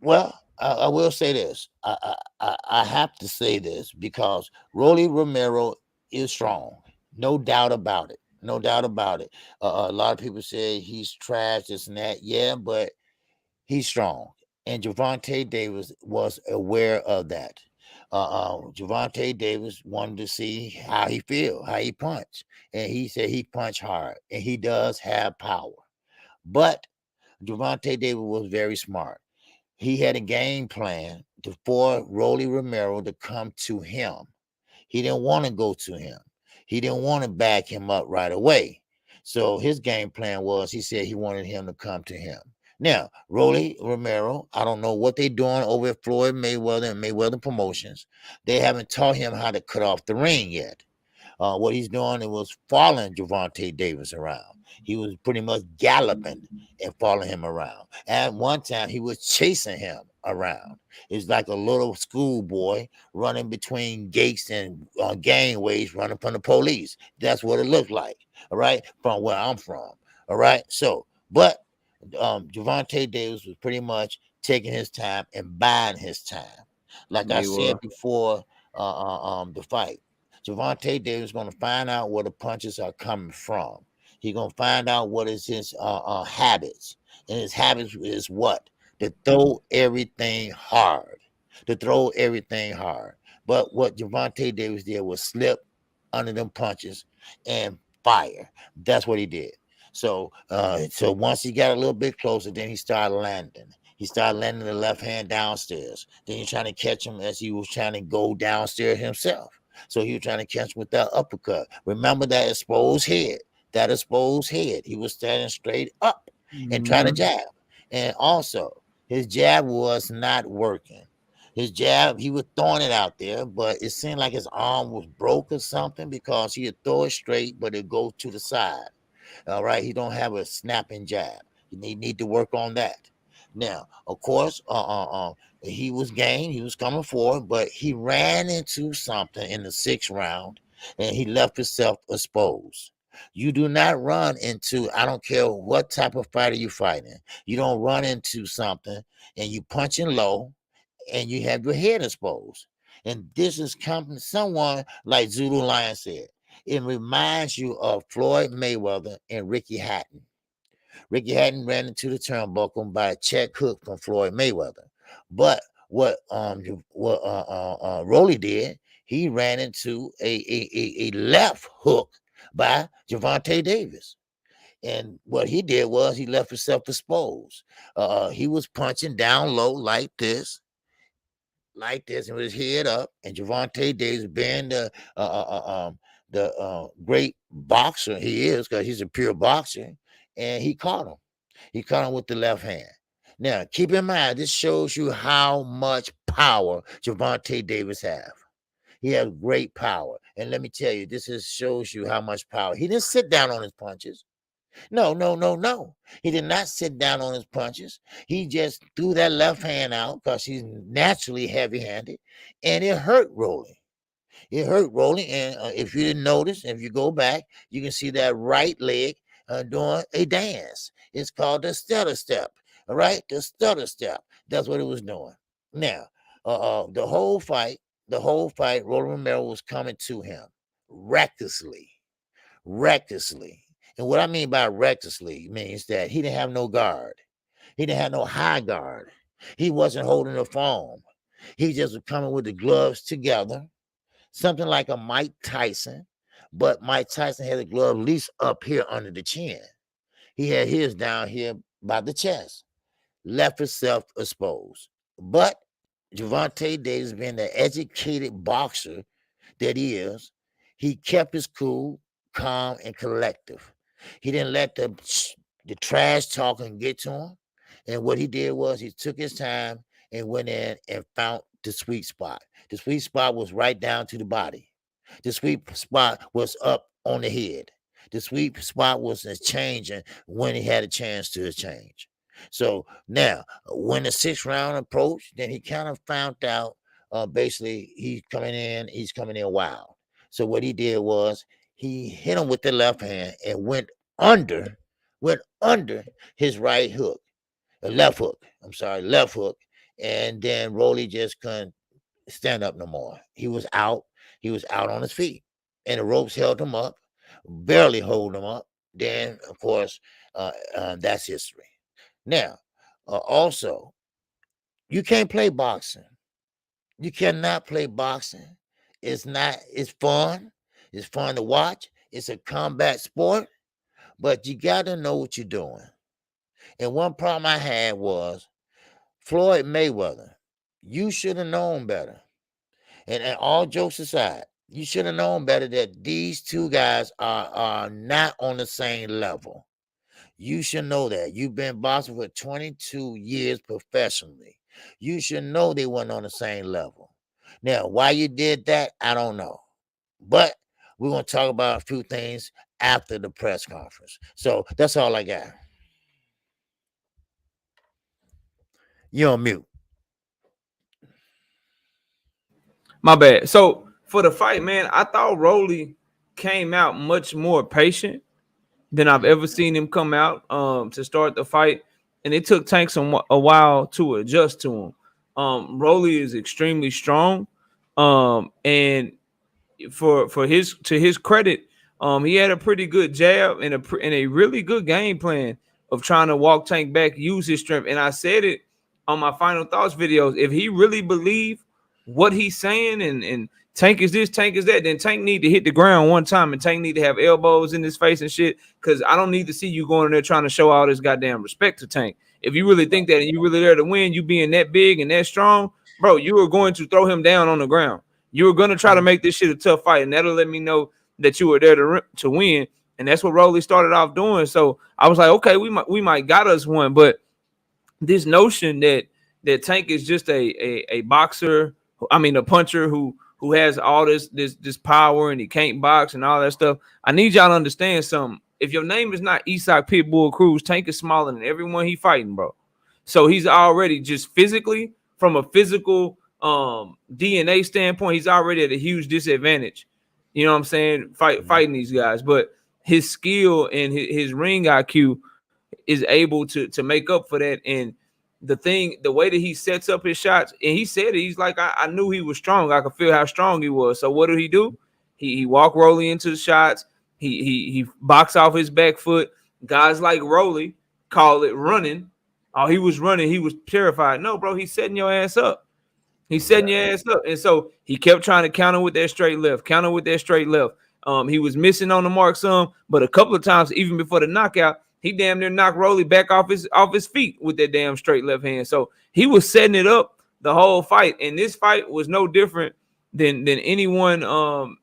Well, I will say this. I have to say this because Rolly Romero is strong. No doubt about it. No doubt about it. A lot of people say he's trash, this and that. Yeah, but he's strong. And Gervonta Davis was aware of that. Gervonta Davis wanted to see how he feel, how he punch. And he said he punched hard. And he does have power. But Gervonta Davis was very smart. He had a game plan for Rolly Romero to come to him. He didn't want to go to him. He didn't want to back him up right away. So his game plan was he said he wanted him to come to him. Now, Rolly Romero, I don't know what they're doing over at Floyd Mayweather and Mayweather Promotions. They haven't taught him how to cut off the ring yet. What he's doing it was following Gervonta Davis around. He was pretty much galloping and following him around. At one time, he was chasing him around. It's like a little schoolboy running between gates and gangways, running from the police. That's what it looked like. All right, from where I'm from. All right, so but Gervonta Davis was pretty much taking his time and buying his time. Like I said before the fight, Gervonta Davis is going to find out where the punches are coming from. He's going to find out what is his habits. And his habits is what? To throw everything hard. To throw everything hard. But what Gervonta Davis did was slip under them punches and fire. That's what he did. So once he got a little bit closer, then he started landing. He started landing the left hand downstairs. Then he's trying to catch him as he was trying to go downstairs himself. So he was trying to catch him with that uppercut. Remember that exposed head. That exposed head. He was standing straight up and trying to jab. And also, his jab was not working. His jab, he was throwing it out there, but it seemed like his arm was broke or something because he would throw it straight, but it goes to the side. All right, he don't have a snapping jab. You need to work on that. Now, of course, he was game. He was coming forward, but he ran into something in the 6th round, and he left himself exposed. You do not run into, I don't care what type of fighter you're fighting. You don't run into something, and you punching low, and you have your head exposed. And this is coming, someone like Zulu Lion said, it reminds you of Floyd Mayweather and Ricky Hatton. Ricky Hatton ran into the turnbuckle by a check hook from Floyd Mayweather. But what Rolly did, he ran into a left hook by Gervonta Davis. And what he did was he left himself exposed. He was punching down low like this, and with his head up. And Gervonta Davis, being the great boxer he is, because he's a pure boxer, and he caught him. He caught him with the left hand. Now, keep in mind, this shows you how much power Gervonta Davis have. He has great power. And let me tell you, this shows you how much power. He didn't sit down on his punches. No. He did not sit down on his punches. He just threw that left hand out because he's naturally heavy-handed, and it hurt Rolly. It hurt Rolly, and if you didn't notice, if you go back, you can see that right leg doing a dance. It's called the stutter step. All right, the stutter step. That's what it was doing. Now, the whole fight, Rolly Romero was coming to him recklessly. And what I mean by recklessly means that he didn't have no guard. He didn't have no high guard. He wasn't holding the foam. He just was coming with the gloves together, something like a Mike Tyson, but Mike Tyson had the glove at least up here under the chin. He had his down here by the chest, left himself exposed. But Gervonta Davis, being the educated boxer that he is, he kept his cool, calm, and collective. He didn't let the trash talking get to him. And what he did was he took his time and went in and found the sweet spot. The sweet spot was right down to the body. The sweet spot was up on the head. The sweet spot was changing when he had a chance to change. So now, when the 6th round approached, then he kind of found out basically he's coming in wild. So what he did was he hit him with the left hand and under, went under his right hook, left hook. I'm sorry, left hook. And then Rolly just couldn't stand up no more. He was out. He was out on his feet. And the ropes held him up, barely hold him up. Then, of course, that's history. Now, also, you can't play boxing. You cannot play boxing. It's fun. It's fun to watch. It's a combat sport, but you got to know what you're doing. And one problem I had was Floyd Mayweather. You should have known better. And all jokes aside, you should have known better that these two guys are not on the same level. You should know that. You've been boxing for 22 years professionally. You should know they weren't on the same level. Now, why you did that, I don't know. But we're going to talk about a few things after the press conference. So that's all I got. You're on mute. My bad. So for the fight, man, I thought Rolly came out much more patient than I've ever seen him come out to start the fight. And it took Tank a while to adjust to him. Rolly is extremely strong. And to his credit, he had a pretty good jab and a really good game plan of trying to walk Tank back, use his strength. And I said it on my final thoughts videos. If he really believed what he's saying and Tank is this, Tank is that, then Tank need to hit the ground one time and Tank need to have elbows in his face and shit, because I don't need to see you going in there trying to show all this goddamn respect to Tank. If you really think that and you really there to win, you being that big and that strong, bro, you are going to throw him down on the ground. You were going to try to make this shit a tough fight, and that'll let me know that you were there to win. And that's what Rolly started off doing. So I was like, okay, we might got us one, but this notion that Tank is just a boxer, a puncher who has all this power and he can't box and all that stuff. I need y'all to understand something. If your name is not Isak Pitbull Cruz, Tank is smaller than everyone he fighting, bro. So he's already just physically, from a physical DNA standpoint, he's already at a huge disadvantage. You know what I'm saying? Fighting these guys. But his skill and his ring IQ is able to make up for that. And the way that he sets up his shots, and he said it, he's like, I knew he was strong. I could feel how strong he was. So what did he do? He walked Rolly into the shots. He boxed off his back foot. Guys like Rolly call it running. Oh, he was running. He was terrified. No, bro, he's setting your ass up. He's setting your ass up. And so he kept trying to counter with that straight left. He was missing on the mark some, but a couple of times, even before the knockout, he damn near knocked Rolly back off his feet with that damn straight left hand. So he was setting it up the whole fight. And this fight was no different than anyone,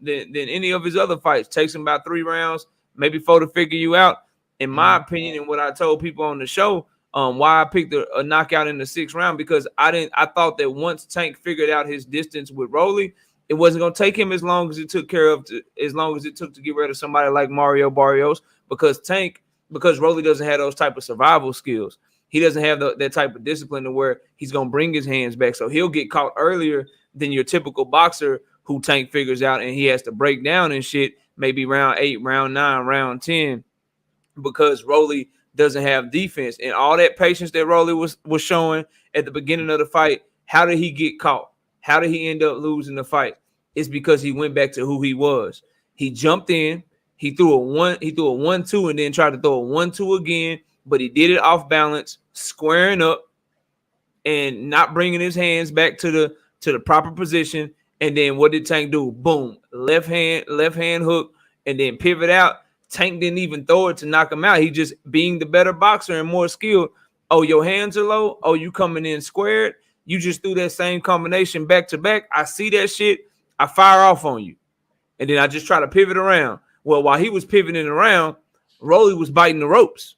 than any of his other fights. Takes him about 3 rounds, maybe 4 to figure you out. In my opinion, and what I told people on the show, why I picked a knockout in the 6th round, because I thought that once Tank figured out his distance with Rolly, it wasn't going to take him as long as it took to get rid of somebody like Mario Barrios, because Rolly doesn't have those type of survival skills. He doesn't have that type of discipline to where he's going to bring his hands back. So he'll get caught earlier than your typical boxer who Tank figures out, and he has to break down and shit, maybe round 8, round 9, round 10, because Rolly doesn't have defense. And all that patience that Rolly was showing at the beginning of the fight, how did he get caught? How did he end up losing the fight? It's because he went back to who he was. He jumped in, he threw a 1-2 and then tried to throw a 1-2 again, but he did it off balance, squaring up and not bringing his hands back to the proper position. And then what did Tank do? Boom, left hand hook, and then pivot out. Tank didn't even throw it to knock him out. He just, being the better boxer and more skilled. Oh, your hands are low. Oh, you coming in squared. You just threw that same combination back to back. I see that shit. I fire off on you. And then I just try to pivot around. Well, while he was pivoting around, Rolly was biting the ropes.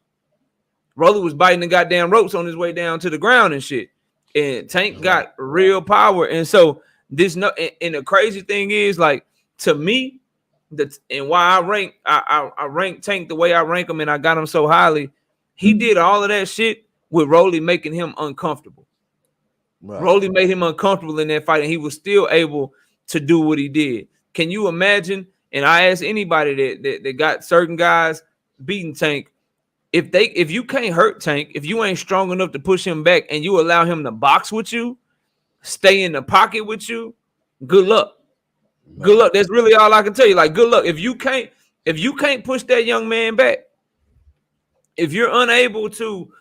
Rolly was biting the goddamn ropes on his way down to the ground and shit. And Tank got real power. And so and the crazy thing is, like, to me, and why I rank Tank the way I rank him, and I got him so highly, he did all of that shit with Rolly making him uncomfortable. Right. Rolly made him uncomfortable in that fight, and he was still able to do what he did. Can you imagine? And I ask anybody that got certain guys beating Tank, if you can't hurt Tank, if you ain't strong enough to push him back, and you allow him to box with you, stay in the pocket with you, good luck. Good luck. That's really all I can tell you. Like, good luck. If you can't push that young man back, if you're unable to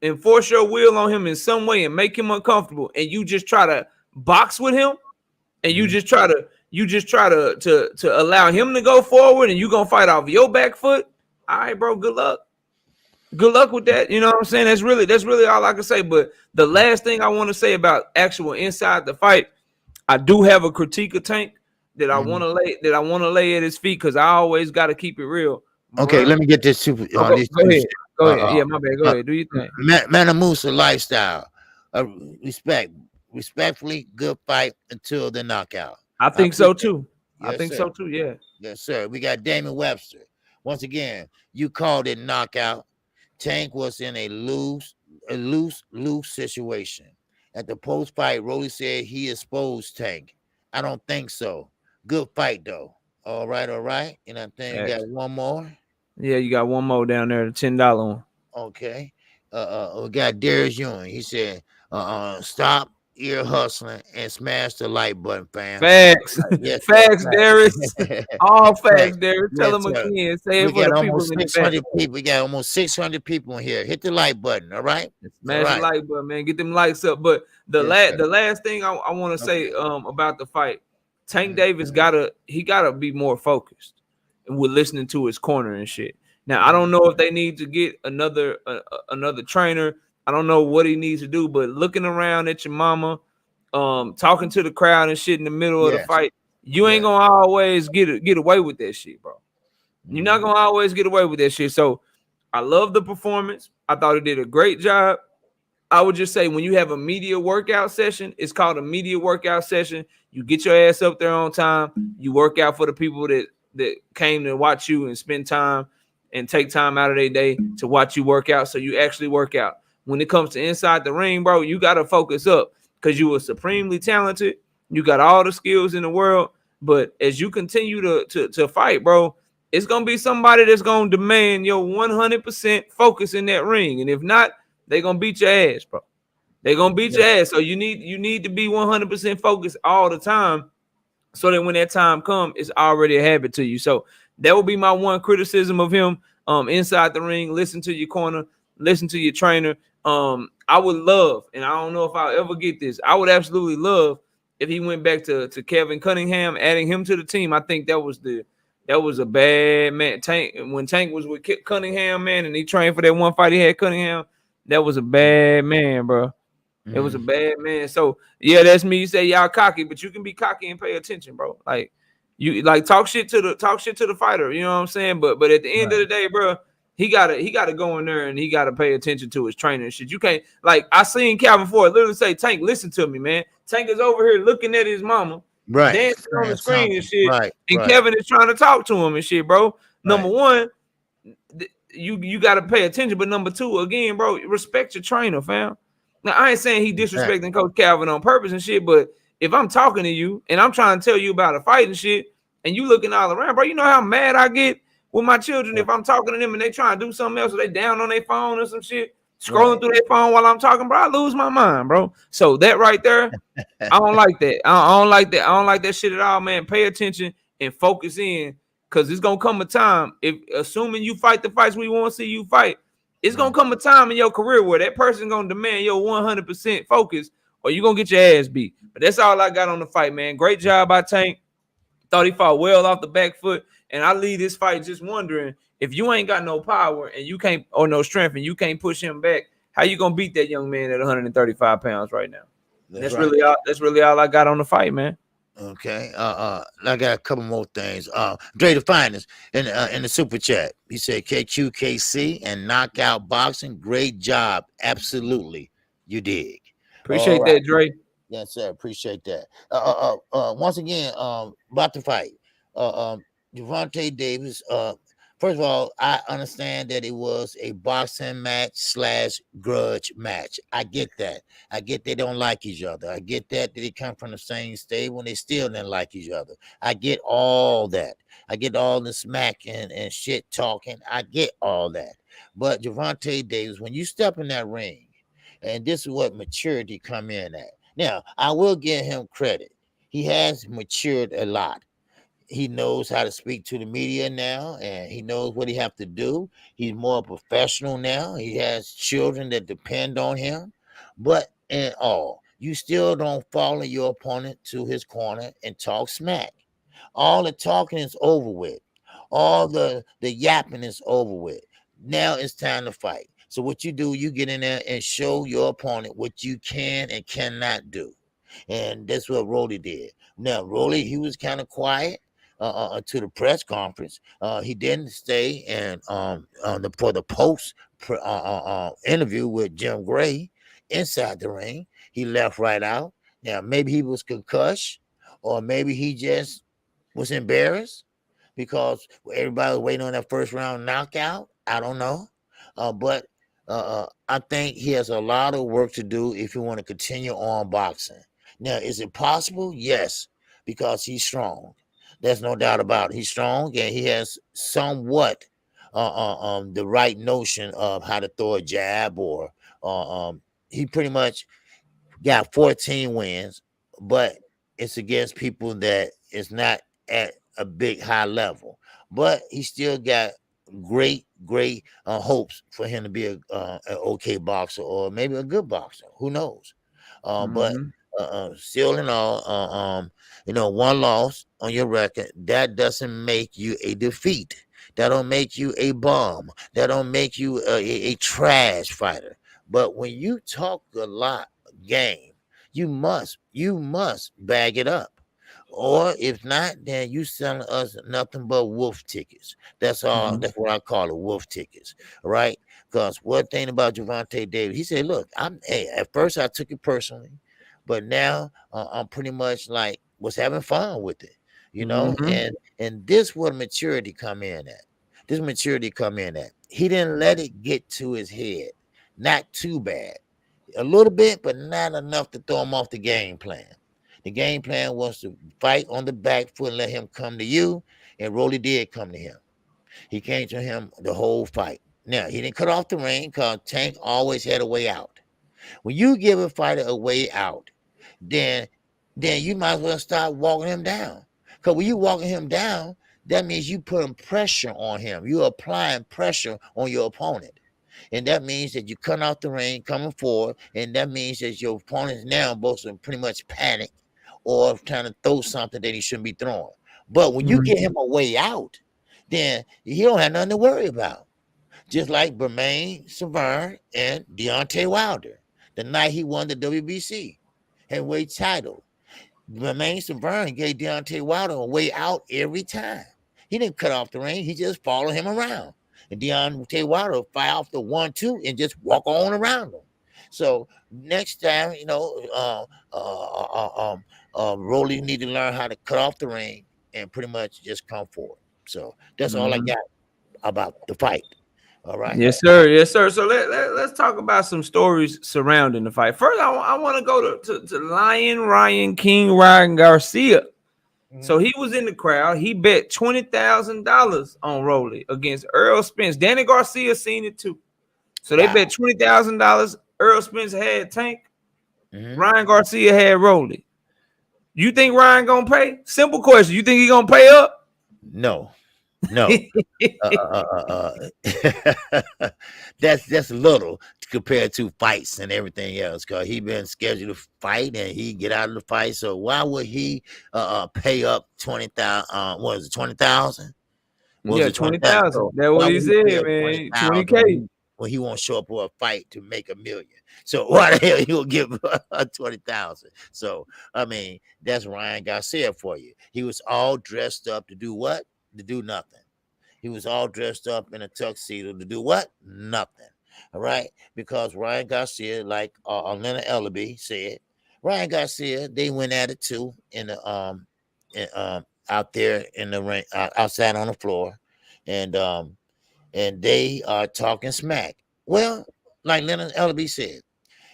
enforce your will on him in some way and make him uncomfortable, and you just try to box with him, and you just try to allow him to go forward, and you gonna fight off your back foot, all right, bro, good luck. Good luck with that. You know what I'm saying? That's really all I can say. But the last thing I want to say about actual inside the fight, I do have a critique of Tank that I want to lay at his feet, because I always got to keep it real. Okay, let me get this super. Go ahead. Go ahead. Yeah, my bad. Go ahead. Do you think? Manamusa lifestyle. Respectfully, good fight until the knockout. I think so too. Yes, I think so too. Yeah. Yes, sir. We got Damon Webster. Once again, you called it knockout. Tank was in a loose situation. At the post-fight, Rolly said he exposed Tank. I don't think so. Good fight though. All right. And I think you got one more. Yeah, you got one more down there, the $10 one. Okay. We got Darius Ewing. He said, stop ear hustling and smash the like button, fam. Facts. Yes, facts, Darius. All facts, Darius. Tell them again. Say it for the people in the back. We got almost 600 people in here. Hit the like button, all right? Smash the like button, man. Get them likes up. But the last thing I want to say about the fight, Tank Davis gotta be more focused and with listening to his corner and shit. Now, I don't know if they need to get another trainer. I don't know what he needs to do, but looking around at your mama, talking to the crowd and shit in the middle of the fight, you ain't gonna always get away with that shit, bro. You're not gonna always get away with that shit. So I love the performance. I thought he did a great job. I would just say, when you have a media workout session, it's called a media workout session. You get your ass up there on time. You work out for the people that came to watch you and spend time and take time out of their day to watch you work out. So you actually work out. When it comes to inside the ring, bro, you got to focus up, because you are supremely talented. You got all the skills in the world. But as you continue to fight, bro, it's going to be somebody that's going to demand your 100% focus in that ring. And if not, they're going to beat your ass, bro. They're going to beat your ass. So you need to be 100% focused all the time, so that when that time comes, it's already a habit to you. So that would be my one criticism of him. Inside the ring, listen to your corner, listen to your trainer. I would love, and I don't know if I'll ever get this, I would absolutely love if he went back to Kevin Cunningham, adding him to the team. I think that was a bad man. When Tank was with Cunningham, man, and he trained for that one fight he had Cunningham, that was a bad man, bro. It was a bad man. So yeah, that's me. You say y'all cocky, but you can be cocky and pay attention, bro. Like, you like talk shit to the fighter. You know what I'm saying? But at the end of the day, bro, he gotta go in there and he gotta pay attention to his training and shit. You can't, like, I seen Calvin Ford literally say, Tank, listen to me, man. Tank is over here looking at his mama, dancing on the screen and shit. Kevin is trying to talk to him and shit, bro. Number one, you gotta pay attention. But number two, again, bro, respect your trainer, fam. Now, I ain't saying he disrespecting Coach Calvin on purpose and shit, but if I'm talking to you and I'm trying to tell you about a fight and shit, and you looking all around, bro, you know how mad I get with my children if I'm talking to them and they trying to do something else, or they down on their phone or some shit, scrolling through their phone while I'm talking, bro, I lose my mind, bro. So that right there, I don't like that. I don't like that. I don't like that shit at all, man. Pay attention and focus in, because it's going to come a time, if assuming you fight the fights we want to see you fight, it's going to come a time in your career where that person going to demand your 100% focus, or you're going to get your ass beat. But that's all I got on the fight, man. Great job by Tank. Thought he fought well off the back foot. And I leave this fight just wondering, if you ain't got no power and you can't, or no strength, and you can't push him back, how you going to beat that young man at 135 pounds right now? That's really all I got on the fight, man. Okay. I got a couple more things. Dre the Finest in the super chat. He said KQKC and knockout boxing. Great job. Absolutely. You dig. Appreciate that, Dre. Yes, sir. Appreciate that. Once again, about the fight. Gervonta Davis, First of all, I understand that it was a boxing match slash grudge match. I get that. I get they don't like each other. I get that they come from the same state when they still didn't like each other. I get all that. I get all the smacking and shit talking. I get all that. But Gervonta Davis, when you step in that ring, and this is what maturity come in at. Now, I will give him credit. He has matured a lot. He knows how to speak to the media now, and he knows what he have to do. He's more professional now. He has children that depend on him. But in all, you still don't follow your opponent to his corner and talk smack. All the talking is over with. All the yapping is over with. Now it's time to fight. So what you do, you get in there and show your opponent what you can and cannot do. And that's what Rolly did. Now, Rolly, he was kind of quiet to the press conference. He didn't stay and for the post interview with Jim Gray inside the ring. He left right out. Now, maybe he was concussed, or maybe he just was embarrassed because everybody was waiting on that first round knockout. I don't know. But I think he has a lot of work to do if he want to continue on boxing. Now, is it possible? Yes, because he's strong. There's no doubt about it. He's strong and he has somewhat the right notion of how to throw a jab, or he pretty much got 14 wins, but it's against people that is not at a big high level. But he still got great hopes for him to be an okay boxer, or maybe a good boxer. Who knows? But Mm-hmm. still in all, one loss on your record, that doesn't make you a defeat. That don't make you a bum. That don't make you a trash fighter. But when you talk a lot game, you must bag it up. Or if not, then you selling us nothing but wolf tickets. That's all. Mm-hmm. That's what I call it, wolf tickets. Right? Because one thing about Gervonta Davis, he said, "Look, at first I took it personally, but now I'm pretty much like was having fun with it, you know." Mm-hmm. And this what maturity come in at. This maturity come in at. He didn't let it get to his head. Not too bad, a little bit, but not enough to throw him off the game plan. The game plan was to fight on the back foot and let him come to you, and Rolly did come to him. He came to him the whole fight. Now, he didn't cut off the ring because Tank always had a way out. When you give a fighter a way out, then you might as well start walking him down. Because when you walking him down, that means you putting pressure on him. You're applying pressure on your opponent. And that means that you cut off the ring coming forward, and that means that your opponent's now both pretty much panic or trying to throw something that he shouldn't be throwing. But when you Mm-hmm. get him a way out, then he don't have nothing to worry about. Just like Bermain Savard and Deontay Wilder, the night he won the WBC heavyweight title. Bermain Savard gave Deontay Wilder a way out every time. He didn't cut off the ring, he just followed him around. And Deontay Wilder fight off the 1-2 and just walk on around him. So next time, Rolly need to learn how to cut off the ring and pretty much just come forward. So that's all I Mm-hmm. got about the fight. All right. Yes, sir. Yes, sir. So let's talk about some stories surrounding the fight. First, I want to go to Lion Ryan King Ryan Garcia. So Mhm. he was in the crowd. He bet $20,000 on Rolly against Earl Spence. Danny Garcia seen it too. So they bet Wow. $20,000. Earl Spence had Tank. Mhm. Ryan Garcia had Rolly. You think Ryan gonna pay? Simple question. You think he gonna pay up? No, no. That's little compared to fights and everything else. Cause he been scheduled to fight and he get out of the fight. So why would he pay up 20,000? Was it 20,000? Was Yeah, it 20,000? 20,000. So That's why what he would he pay said, up man. 20,000 when 20K. he won't show up for a fight to make a million? So why the hell he will give 20,000? So I mean, that's Ryan Garcia for you. He was all dressed up to do what? To do nothing. He was all dressed up in a tuxedo to do what? Nothing. All right. Because Ryan Garcia, like Leonard Ellaby said, Ryan Garcia, they went at it too in the out there in the ring, outside on the floor. and they are talking smack. Well, like Leonard Ellerby said,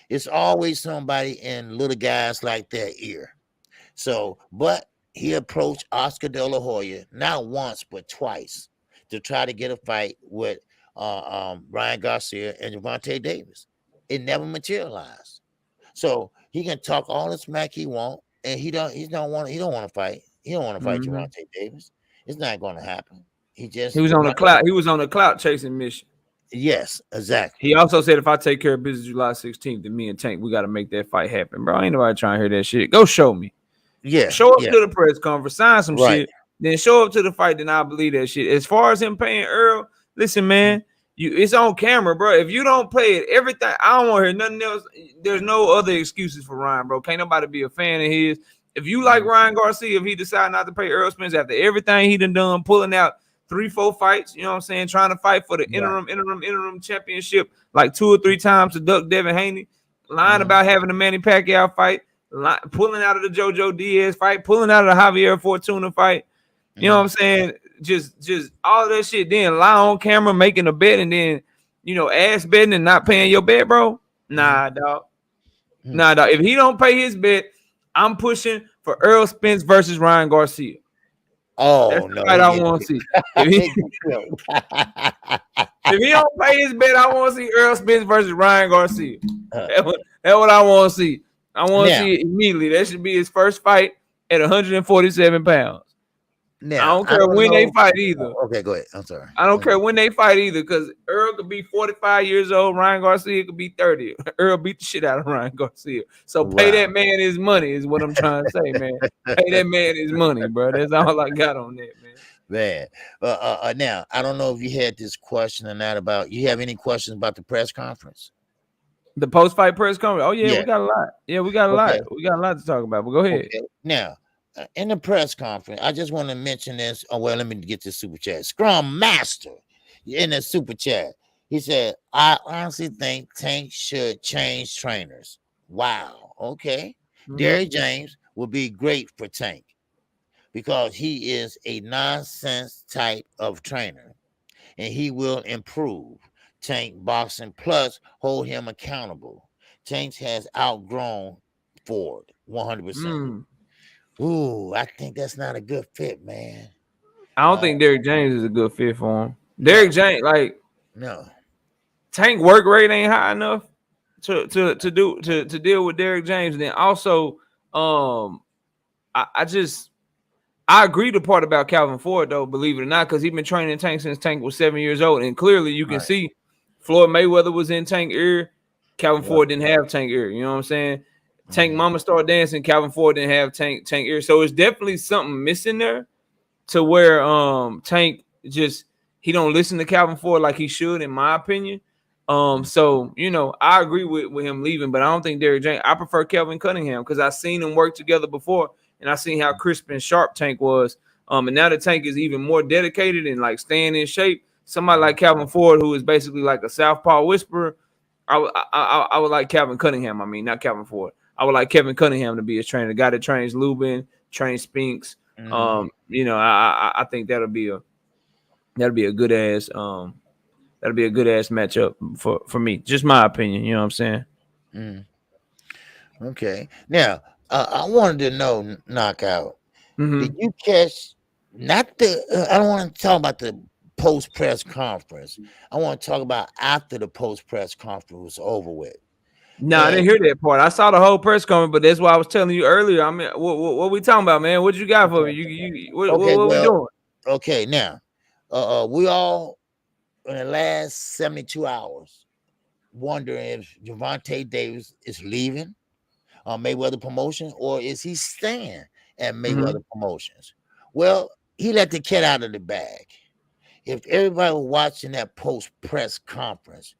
it's always somebody in little guys like their ear. So, but he approached Oscar De La Hoya not once but twice to try to get a fight with Ryan Garcia and Gervonta Davis. It never materialized. So he can talk all the smack he want, and he don't want to fight. He don't want to fight Mm-hmm. Gervonta Davis. It's not going to happen. He He just was on a clout. He was on a clout chasing mission. yes, exactly. He also said, if I take care of business July 16th, then me and Tank, we got to make that fight happen, bro. Ain't nobody trying to hear that shit. Go show me. Yeah, Show up yeah, to the press conference, sign some right. shit, then show up to the fight. Then I believe that shit. As far as him paying Earl, listen, man, it's on camera, bro. If you don't play it, everything, I don't want to hear nothing else. There's no other excuses for Ryan, bro. Can't nobody be a fan of his. If you like Ryan Garcia, if he decide not to pay Earl Spence after everything he done pulling out 3-4 fights, you know what I'm saying, trying to fight for the interim championship like 2 or 3 times to duck Devin Haney, lying about having a Manny Pacquiao fight, pulling out of the JoJo Diaz fight, pulling out of the Javier Fortuna fight. You know what I'm saying? Just all of that shit. Then lie on camera, making a bet, and then ass betting and not paying your bet, bro. Nah, dog. Nah, dog. If he don't pay his bet, I'm pushing for Earl Spence versus Ryan Garcia. Oh, that's no, the fight I want to see. If he don't pay his bet, I want to see Earl Spence versus Ryan Garcia. That's what I want to see. I want to see it immediately. That should be his first fight at 147 pounds. Now, I don't care when they fight either. Okay, go ahead. I'm sorry. I don't care when they fight either, because Earl could be 45 years old, Ryan Garcia could be 30. Earl beat the shit out of Ryan Garcia. So pay that man his money is what I'm trying to say, man. Pay that man his money, bro. That's all I got on that, man. Now, I don't know if you had this question or not about, you have any questions about the press conference? The post-fight press conference? Oh, yeah, we got a lot. Yeah, we got a lot. We got a lot to talk about, but go ahead. Okay. Now, in the press conference, I just want to mention this. Oh, well, let me get this super chat. Scrum Master in the super chat. He said, I honestly think Tank should change trainers. Wow. Okay. Derrick James will be great for Tank because he is a nonsense type of trainer and he will improve Tank boxing, plus hold him accountable. Tank has outgrown Ford 100%. Ooh, I think that's not a good fit, man. I don't think Derrick James is a good fit for him. Derrick James, Tank work rate ain't high enough to deal with Derrick James. And then also, I agree the part about Calvin Ford, though, believe it or not, because he's been training Tank since Tank was 7 years old, and clearly you can see Floyd Mayweather was in Tank ear. Calvin Ford didn't have Tank ear. You know what I'm saying? Tank Mama started dancing. Calvin Ford didn't have Tank ear. So it's definitely something missing there to where Tank he don't listen to Calvin Ford like he should, in my opinion. So I agree with him leaving, but I don't think Derrick James. I prefer Kelvin Cunningham because I've seen them work together before, and I seen how crisp and sharp Tank was. And now the Tank is even more dedicated and like staying in shape. Somebody like Calvin Ford, who is basically like a southpaw whisperer, I would like Calvin Cunningham. I mean, not Calvin Ford. I would like Kevin Cunningham to be his trainer, the guy that trains Lubin, trains Spinks. I think that'll be a good ass matchup for me. Just my opinion. You know what I'm saying? Okay. Now, I wanted to know, Knockout. Did you catch not the? I don't want to talk about the post press conference. I want to talk about after the post press conference was over with. No, I didn't hear that part. I saw the whole press conference, but that's why I was telling you earlier. I mean, what we talking about, man? What you got for me? What we doing? Okay, now, we all in the last 72 hours wondering if Gervonta Davis is leaving Mayweather Promotions or is he staying at Mayweather Promotions? Well, he let the cat out of the bag. If everybody was watching that post press conference,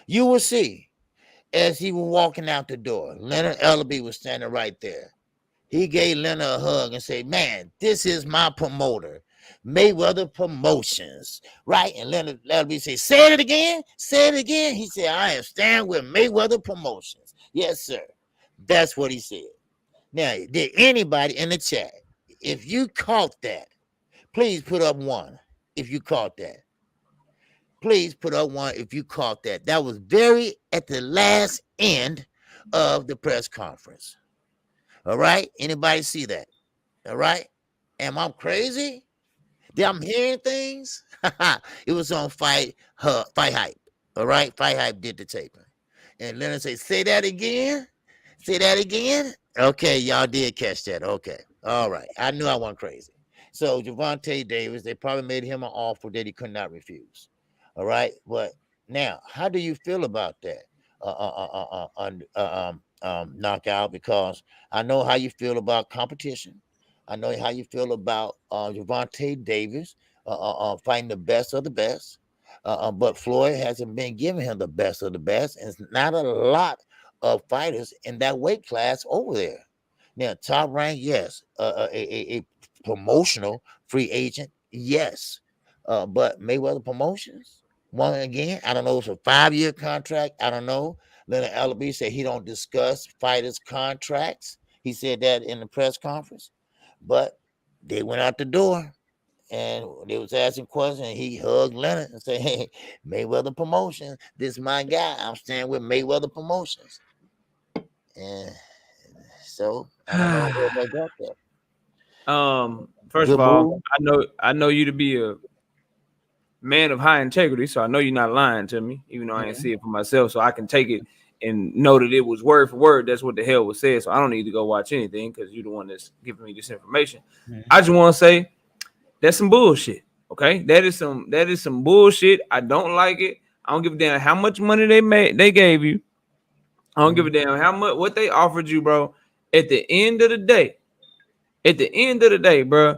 you will see. As he was walking out the door, Leonard Ellerby was standing right there. He gave Leonard a hug and said, man, this is my promoter, Mayweather Promotions, right? And Leonard Ellerby said, say it again, say it again. He said, I am staying with Mayweather Promotions. Yes, sir. That's what he said. Now, did anybody in the chat, if you caught that, please put up 1. if you caught that. Please put up one if you caught that. That was very at the last end of the press conference. All right? Anybody see that? All right? Am I crazy? I'm hearing things. It was on Fight Hype. All right? Fight Hype did the taping. And Leonard say that again? Say that again? Okay, y'all did catch that. Okay. All right. I knew I wasn't crazy. So Gervonta Davis, they probably made him an offer that he could not refuse. All right. But now, how do you feel about that? Knockout, because I know how you feel about competition. I know how you feel about Gervonta Davis fighting the best of the best. But Floyd hasn't been giving him the best of the best, and it's not a lot of fighters in that weight class over there. Now, top rank, yes. A promotional free agent, yes. But Mayweather Promotions, one again, I don't know, it's a 5-year contract. I don't know. Leonard Ellaby said he don't discuss fighters' contracts. He said that in the press conference. But they went out the door and they was asking questions. And he hugged Leonard and said, "Hey, Mayweather Promotions, this is my guy. I'm staying with Mayweather Promotions." And so I don't know where they got that. First Good of all, move. I know you to be a man of high integrity, so I know you're not lying to me, even though I ain't see it for myself. So I can take it and know that it was word for word. That's what the hell was said. So I don't need to go watch anything because you're the one that's giving me this information. I just want to say that's some bullshit. Okay, that is some bullshit. I don't like it. I don't give a damn how much money they gave you. I don't give a damn how much what they offered you, bro. At the end of the day, bro,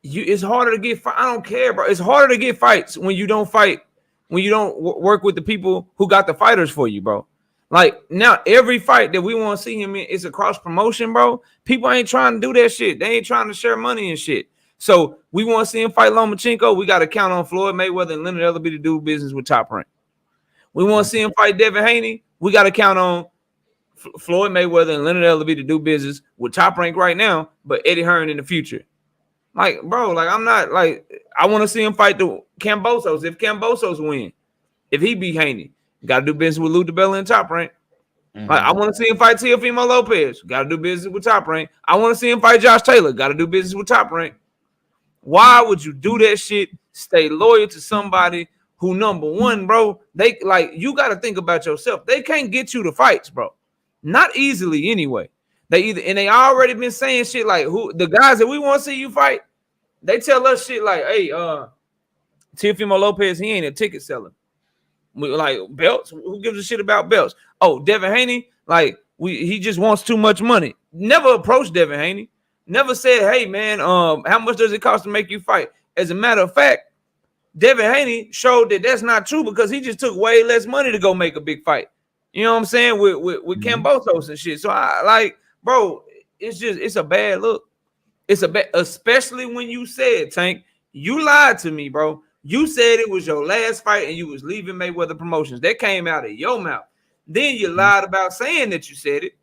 it's harder to get. I don't care, bro. It's harder to get fights when you don't fight, when you don't work with the people who got the fighters for you, bro. Like now, every fight that we want to see him in is a cross promotion, bro. People ain't trying to do that shit. They ain't trying to share money and shit. So we want to see him fight Lomachenko. We got to count on Floyd Mayweather and Leonard Ellaby to do business with Top Rank. We want to see him fight Devin Haney. We got to count on Floyd Mayweather and Leonard Ellaby to do business with Top Rank right now, but Eddie Hearn in the future. Like, bro, like I'm not like I want to see him fight the Kambosos. If Kambosos win, if he beat Haney, got to do business with Lou DiBella and Top Rank. Like I want to see him fight Teofimo Lopez. Got to do business with Top Rank. I want to see him fight Josh Taylor. Got to do business with Top Rank. Why would you do that shit? Stay loyal to somebody who, number one, bro, they like you got to think about yourself. They can't get you to fights, bro. Not easily anyway. They already been saying shit like who the guys that we want to see you fight. They tell us shit like, hey, Teofimo Lopez, he ain't a ticket seller. We like belts. Who gives a shit about belts? Oh, Devin Haney, like he just wants too much money. Never approached Devin Haney. Never said, hey man, how much does it cost to make you fight? As a matter of fact, Devin Haney showed that that's not true because he just took way less money to go make a big fight. You know what I'm saying? With Kambosos and shit. So I like, bro, it's a bad look. It's a bad, especially when you said, Tank, you lied to me, bro. You said it was your last fight and you was leaving Mayweather Promotions. That came out of your mouth. Then you lied about saying that you said it.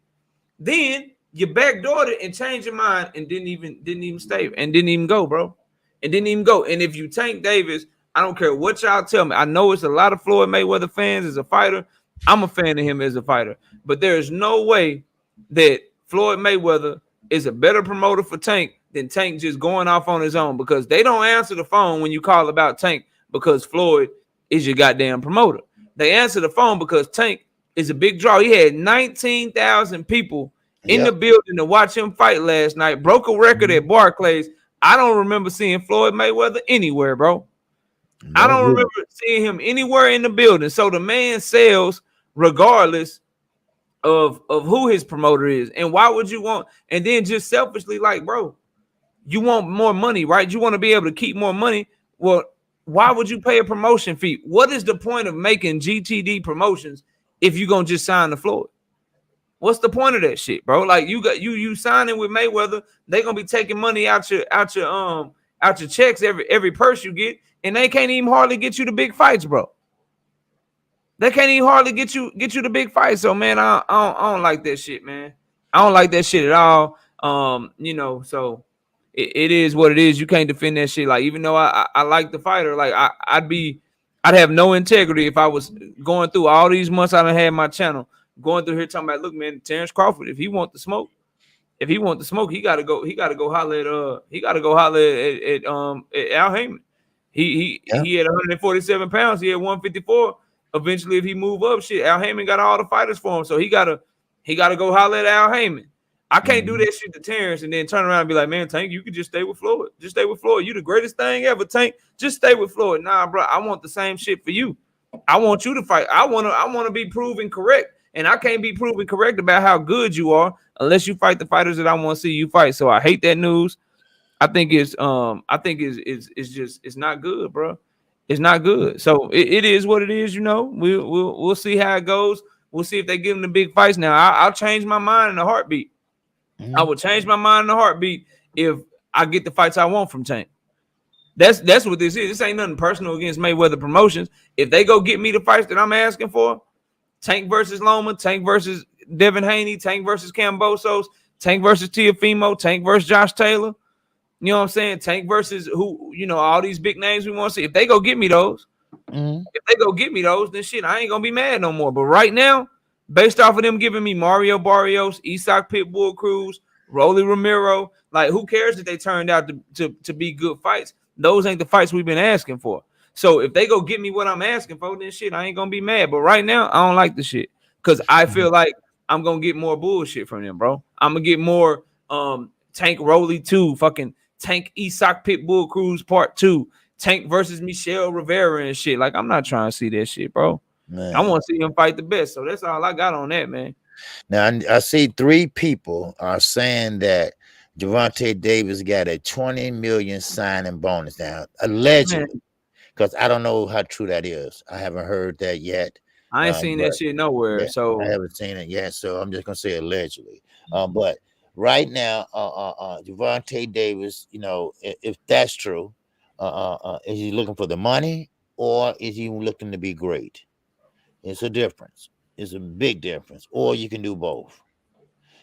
Then you backdoored it and changed your mind and didn't even stay and didn't even go, bro. And didn't even go. And if you Tank Davis, I don't care what y'all tell me. I know it's a lot of Floyd Mayweather fans as a fighter. I'm a fan of him as a fighter. But there is no way that Floyd Mayweather is a better promoter for Tank than Tank just going off on his own, because they don't answer the phone when you call about Tank because Floyd is your goddamn promoter. They answer the phone because Tank is a big draw. He had 19,000 people in the building to watch him fight last night. Broke a record at Barclays. I don't remember seeing Floyd Mayweather anywhere, bro. No, I don't remember seeing him anywhere in the building. So the man sells regardless of who his promoter is. And why would you want, and then just selfishly, like, bro, you want more money, right? You want to be able to keep more money. Well, why would you pay a promotion fee? What is the point of making GTD promotions if you're gonna just sign the Floyd? What's the point of that shit, bro? Like you signing with Mayweather, they gonna be taking money out your checks every purse you get, and they can't even hardly get you the big fights, bro. They can't even hardly get you the big fights. So man, I don't like that shit, man. I don't like that shit at all. So it is what it is. You can't defend that shit. Like, even though I like the fighter, like I'd have no integrity if I was going through all these months I done had my channel, going through here talking about, look, man, Terrence Crawford, if he want the smoke, he gotta go. He gotta go holler at at Al Heyman. Yeah. He had 147 pounds. He had 154. Eventually, if he move up, shit, Al Heyman got all the fighters for him. So he gotta go holler at Al Heyman. I can't do Mhm. that shit to Terrence and then turn around and be like, man, Tank, you could just stay with Floyd. Just stay with Floyd. You the greatest thing ever, Tank. Just stay with Floyd. Nah, bro, I want the same shit for you. I want you to fight. I wanna be proven correct. And I can't be proven correct about how good you are unless you fight the fighters that I want to see you fight. So I hate that news. I think it's just it's not good, bro. It's not good. So it is what it is, you know. We'll see how it goes. We'll see if they give him the big fights. Now I'll change my mind in a heartbeat. I Mhm. will change my mind in a heartbeat if I get the fights I want from Tank. That's what this is. This ain't nothing personal against Mayweather Promotions. If they go get me the fights that I'm asking for, Tank versus Loma, Tank versus Devin Haney, Tank versus Cambosos, Tank versus Teofimo, Tank versus Josh Taylor. You know what I'm saying? Tank versus who, all these big names we want to see. If they go get me those, Mhm. then shit, I ain't gonna be mad no more. But right now, based off of them giving me Mario Barrios, Isak Pitbull Cruz, Rolly Romero, like who cares if they turned out to be good fights? Those ain't the fights we've been asking for. So if they go get me what I'm asking for, then shit, I ain't gonna be mad. But right now, I don't like the shit because I Mhm. feel like I'm gonna get more bullshit from them, bro. I'm gonna get more Tank Rolly 2, fucking Tank Isak Pitbull Cruz Part 2, Tank versus Michelle Rivera and shit. Like, I'm not trying to see that shit, bro. I Man. want to see him fight the best. So that's all I got on that, man. Now I see three people are saying that Javante Davis got a 20 million signing bonus now, Man, allegedly, because I don't know how true that is. I haven't heard that yet. I ain't seen But that shit nowhere. yeah, I So haven't seen it yet, so I'm just gonna say allegedly. But right now, Javante Davis, if that's true, is he looking for the money or is he looking to be great? It's a difference. It's a big difference. Or you can do both.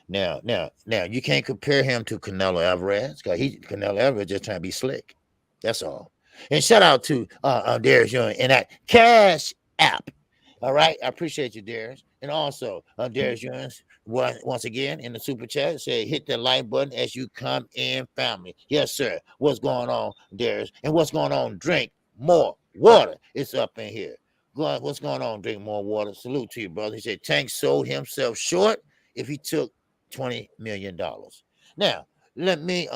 Now, you can't compare him to Canelo Alvarez because Canelo Alvarez just trying to be slick. That's all. And shout out to Darius Young and that Cash App. All right, I appreciate you, Darius. And also, Darius Young, once again in the super chat, say hit the like button as you come in, family. Yes, sir. What's going on, Darius? And what's going on? Drink more water. It's up in here. What's going on? Drink more water. Salute to you, brother. He said Tank sold himself short if he took $20 million. Now, let me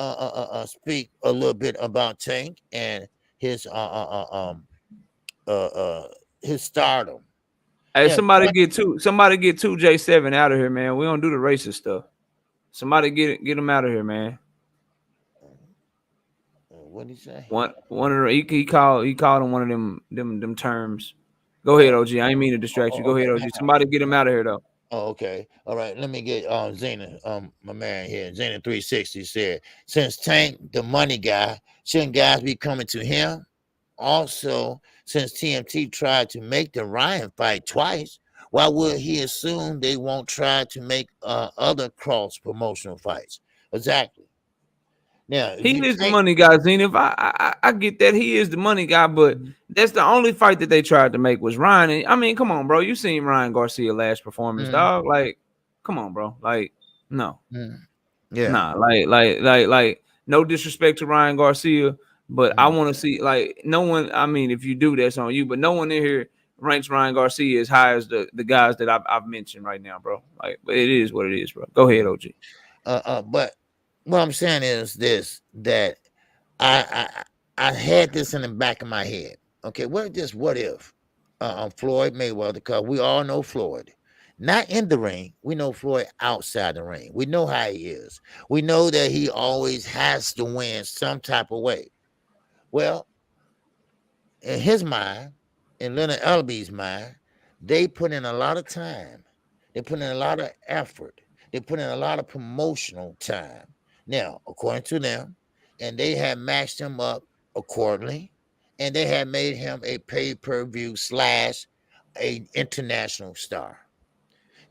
speak a little bit about Tank and his uh, uh, his stardom. hey, Now, somebody get two J7 out of here, man. We don't do the racist stuff. Somebody get him out of here, man. what did he say? One of the, he called him one of them terms. Go ahead, Oh, OG. I ain't mean to distract you. Go okay. ahead, OG. Somebody get him out of here though. Oh, okay. All right. Let me get Zena, my man here. Zena 360 said, since Tank the money guy, shouldn't guys be coming to him? Also, since TMT tried to make the Ryan fight twice, why would he assume they won't try to make other cross promotional fights? Exactly. Now, if you He is the take, money guy, Zenith. I get that he is the money guy, but that's the only fight that they tried to make was Ryan. And, I mean, come on, bro. You seen Ryan Garcia last performance, mm, dog? Like, come on, bro. Like, no, mm, yeah, nah. Like, no disrespect to Ryan Garcia, but I mm, want to see like no one. I mean, if you do, that's on you. But no one in here ranks Ryan Garcia as high as the guys that I've mentioned right now, bro. Like, but it is what it is, bro. Go ahead, mm. OG. But what I'm saying is this: that I I had this in the back of my head. Okay, what if Floyd Mayweather? Because we all know Floyd, not in the ring. We know Floyd outside the ring. We know how he is. We know that he always has to win some type of way. Well, in his mind, in Leonard Elby's mind, they put in a lot of time. They put in a lot of effort. They put in a lot of promotional time. Now, according to them, and they had matched him up accordingly, and they had made him a pay-per-view slash a international star.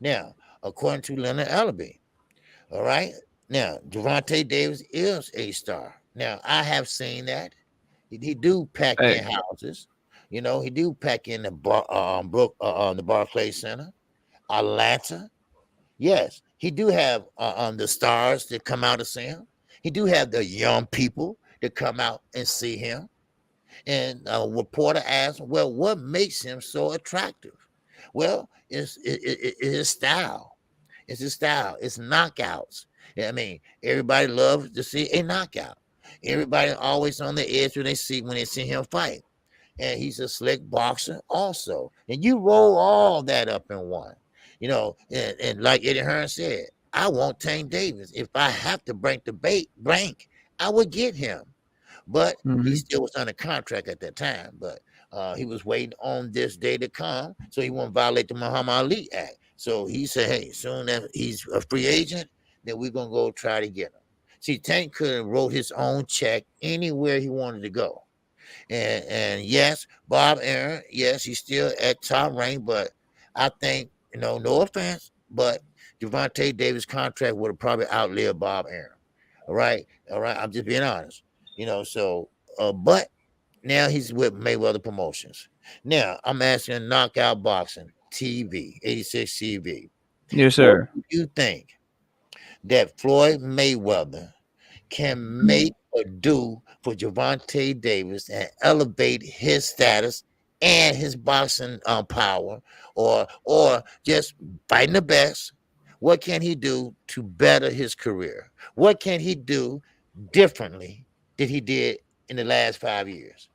Now, according to Leonard Elby, all right. Now, Javante Davis is a star. Now, I have seen that. He do pack Hey, in houses. You know, he do pack in the the Barclays Center, Atlanta. Yes, he do have the stars that come out to see him. He do have the young people that come out and see him. And a reporter asked, "Well, what makes him so attractive?" Well, it's his style. It's his style. It's knockouts. I mean, everybody loves to see a knockout. Everybody always on the edge when they see him fight. And he's a slick boxer also. And you roll all that up in one. You know, and like Eddie Hearn said, I want Tank Davis. If I have to break the bank, I would get him. But he mhm. still was under contract at that time. But he was waiting on this day to come, so he won't violate the Muhammad Ali Act. So he said, "Hey, soon as he's a free agent, then we're gonna go try to get him." See, Tank could have wrote his own check anywhere he wanted to go. And yes, Bob Aaron, yes, he's still at top rank, but I think, no offense, but Javante Davis' contract would have probably outlived Bob Aaron. All right. I'm just being honest. So but now he's with Mayweather Promotions. Now I'm asking Knockout Boxing TV, 86 TV. Yes, What sir. do you think that Floyd Mayweather can make or do for Javante Davis and elevate his status and his boxing power, or just fighting the best? What can he do to better his career? What can he do differently than he did in the last 5 years?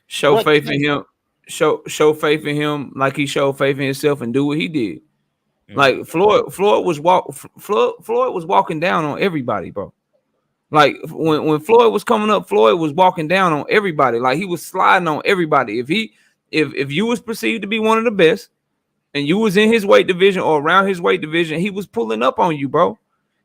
Show What faith can in him. Show faith in him like he showed faith in himself and do what he did. Mhm. Like Floyd was walking down on everybody, bro. Like when Floyd was coming up, Floyd was walking down on everybody. Like he was sliding on everybody. If you was perceived to be one of the best and you was in his weight division or around his weight division, he was pulling up on you, bro.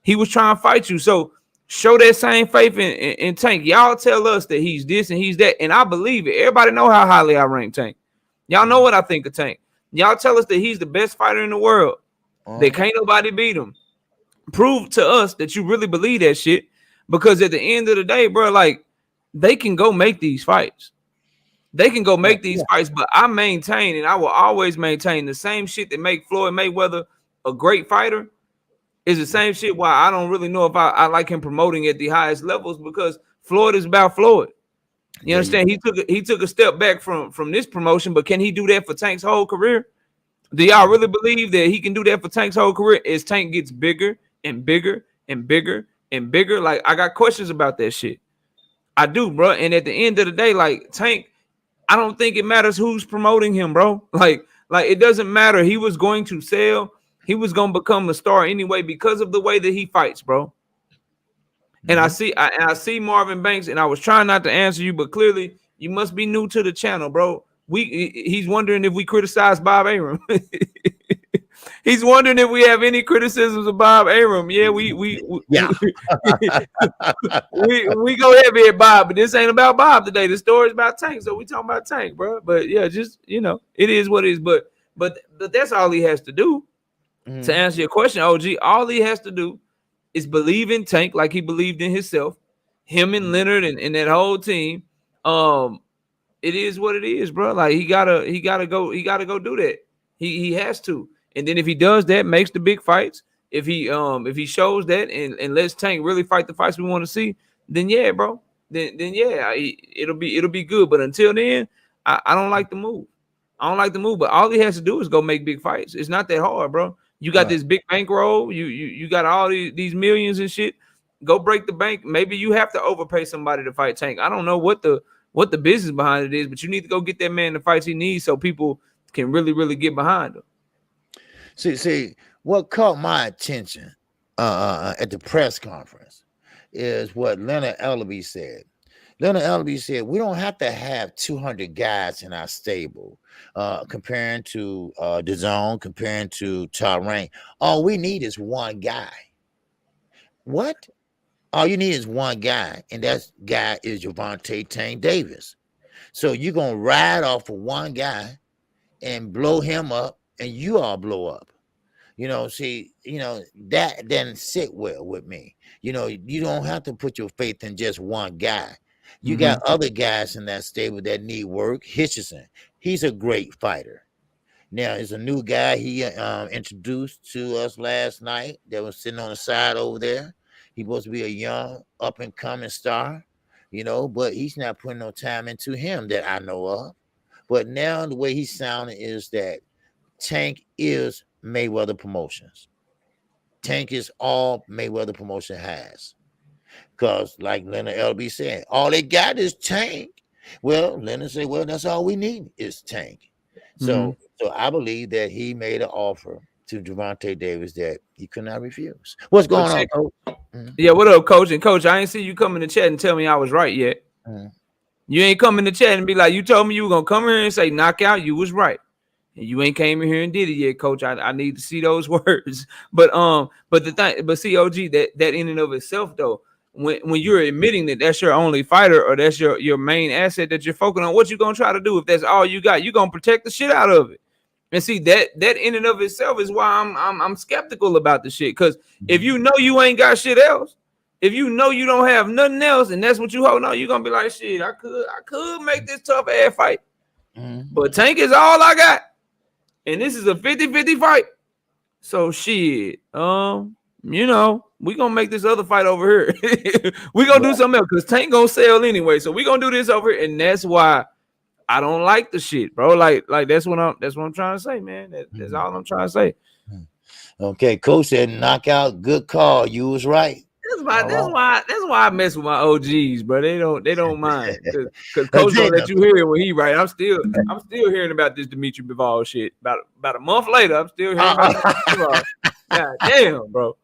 He was trying to fight you. So show that same faith in Tank. Y'all tell us that he's this and he's that, and I believe it. Everybody know how highly I rank Tank. Y'all know Mhm. what I think of Tank. Y'all tell us that he's the best fighter in the world. That Uh-huh. can't nobody beat him. Prove to us that you really believe that shit. Because at the end of the day, bro, like they can go make these fights. They can go Yeah, make these yeah. fights, but I maintain and I will always maintain the same shit that make Floyd Mayweather a great fighter is the same shit why I don't really know if I like him promoting at the highest levels because Floyd is about Floyd. You There you understand? go. He took a step back from this promotion, but can he do that for Tank's whole career? Do y'all really believe that he can do that for Tank's whole career as Tank gets bigger and bigger and bigger and bigger? Like I got questions about that shit. I do, bro. And at the end of the day, like Tank, I don't think it matters who's promoting him, bro. Like it doesn't matter. He was going to sell. He was going to become a star anyway because of the way that he fights, bro. And Hmm. I see Marvin Banks, and I was trying not to answer you, but clearly you must be new to the channel, bro. He's wondering if we criticize Bob Arum. He's wondering if we have any criticisms of Bob Arum. Yeah, Yeah. we go heavy at Bob, but this ain't about Bob today. The story's about Tank, so we talking about Tank, bro. But yeah, just it is what it is. But that's all he has to do to Mhm. answer your question, OG. All he has to do is believe in Tank like he believed in himself. Him and Leonard and that whole team. Um, it is what it is, bro. Like he gotta go do that. He has to. And then if he does that, makes the big fights. If he shows that and lets Tank really fight the fights we want to see, then yeah, bro. Then yeah, it'll be good. But until then, I don't like the move. I don't like the move. But all he has to do is go make big fights. It's not that hard, bro. You got Right. this big bankroll. You got all these millions and shit. Go break the bank. Maybe you have to overpay somebody to fight Tank. I don't know what the business behind it is, but you need to go get that man the fights he needs so people can really, really get behind him. See, what caught my attention at the press conference is what Leonard Ellaby said. Leonard Ellaby said, we don't have to have 200 guys in our stable, comparing to the zone, comparing to top rank. All we need is one guy. What? All you need is one guy, and that guy is Javante Tank Davis. So you're going to ride off of one guy and blow him up, and you all blow up. See, that doesn't sit well with me. You don't have to put your faith in just one guy. You got other guys in that stable that need work. Hitchison, he's a great fighter. Now, there's a new guy he introduced to us last night that was sitting on the side over there. He's supposed to be a young, up and coming star, but he's not putting no time into him that I know of. But now the way he's sounding is that Tank is Mayweather Promotions. Tank is all Mayweather Promotion has. Because, like Leonard LB said, all they got is Tank. Well, Leonard said, well, that's all we need is Tank. So I believe that he made an offer to Gervonta Davis that he could not refuse. What's going on, Coach? Yeah, what up, Coach? And Coach, I ain't see you come in the chat and tell me I was right yet. You ain't come in the chat and be like, you told me you were gonna come here and say knockout. You was right. And you ain't came in here and did it yet, Coach. I need to see those words. But the thing, but see, OG, that in and of itself though, when you're admitting that that's your only fighter or that's your main asset that you're focusing on, what you gonna try to do if that's all you got? You gonna protect the shit out of it. And see that in and of itself is why I'm skeptical about the shit. Because if you know you ain't got shit else, if you know you don't have nothing else, and that's what you hold on, you're gonna be like, shit, I could make this tough ass fight. But Tank is all I got. And this is a 50-50 fight. So shit, we gonna make this other fight over here. We gonna do something else because Tank gonna sell anyway. So we gonna do this over here, and that's why I don't like the shit, bro. Like that's what I'm trying to say, man. That's all I'm trying to say. Okay, Coach said knockout, good call. You was right. That's why I mess with my OGs, bro. They don't mind because Coach don't let you hear it when he right. I'm still hearing about this Dimitri Bivol shit. About a month later, I'm still hearing about Bivol. God damn, bro.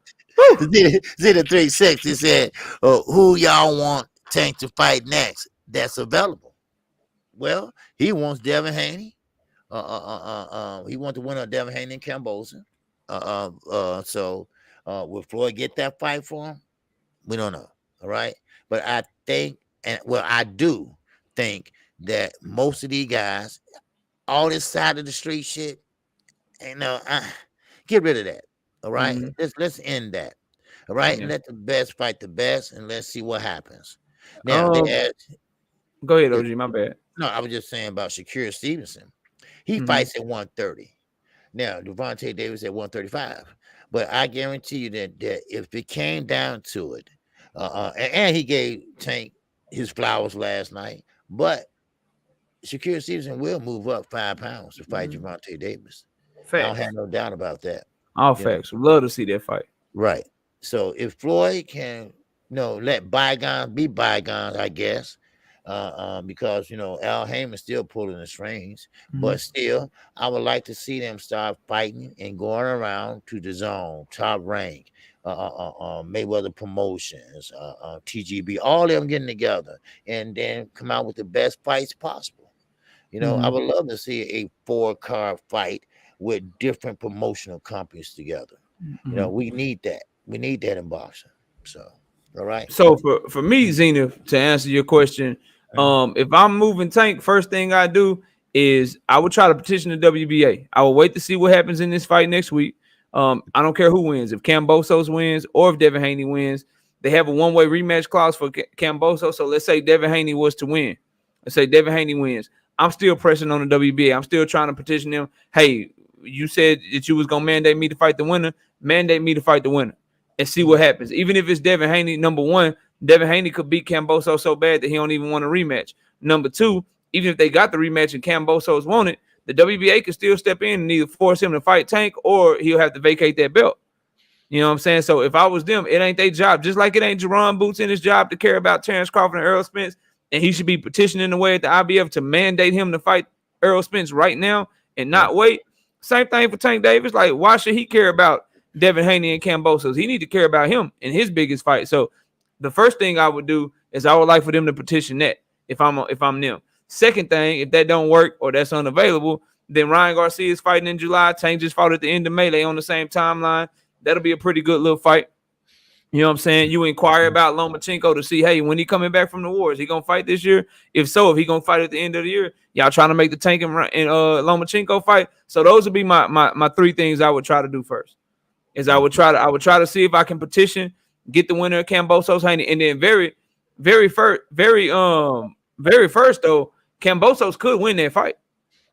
Zeta 360 said, who y'all want Tank to fight next? That's available. Well, he wants Devin Haney. He wants to win on Devin Haney and Cambosa. So will Floyd get that fight for him? We don't know. All right. But I think, I do think that most of these guys, all this side of the street shit, get rid of that. All right. Let's end that. All right. And let the best fight the best, and let's see what happens. Now, go ahead, OG. My bad. No, I was just saying about Shakur Stevenson. He fights at 130. Now, Gervonta Davis at 135. But I guarantee you that if it came down to it, and he gave Tank his flowers last night, but Shakur Stevenson will move up 5 pounds to fight Gervonta Davis. Facts. I don't have no doubt about that. All facts. We'd love to see that fight. Right. So if Floyd can, let bygones be bygones, I guess, because Al Heyman's still pulling the strings, but still, I would like to see them start fighting and going around to the zone, Top Rank, Mayweather Promotions, TGB, all of them getting together and then come out with the best fights possible. I would love to see a 4-card fight with different promotional companies together. We need that. We need that in boxing. So, all right. So for me, Zenith, to answer your question, if I'm moving Tank, first thing I do is I would try to petition the WBA. I will wait to see what happens in this fight next week. I don't care who wins. If Cambosos wins or if Devin Haney wins, they have a one-way rematch clause for Cambosos. So let's say Devin Haney was to win. Let's say Devin Haney wins. I'm still pressing on the WBA. I'm still trying to petition them. Hey, you said that you was going to mandate me to fight the winner. Mandate me to fight the winner and see what happens. Even if it's Devin Haney, number one, Devin Haney could beat Cambosos so bad that he don't even want a rematch. Number two, even if they got the rematch and Cambosos want it, the WBA can still step in and either force him to fight Tank or he'll have to vacate that belt. You know what I'm saying? So if I was them, it ain't their job. Just like it ain't Jerron Boots in his job to care about Terrence Crawford and Errol Spence, and he should be petitioning the way at the IBF to mandate him to fight Errol Spence right now and not wait. Same thing for Tank Davis. Like, why should he care about Devin Haney and Cambosos? He need to care about him in his biggest fight. So the first thing I would do is I would like for them to petition that if I'm them. Second thing, if that don't work or that's unavailable, then Ryan Garcia is fighting in July. Tank just fought at the end of May. They on the same timeline. That'll be a pretty good little fight. You know what I'm saying? You inquire about Lomachenko to see, hey, when he coming back from the war, is he gonna fight this year? If so, if he gonna fight at the end of the year, y'all trying to make the Tank and Lomachenko fight. So those would be my 3 things I would try to do first. is I would try to see if I can petition, get the winner of Kambosos Haney, and then very first though, Kambosos could win that fight.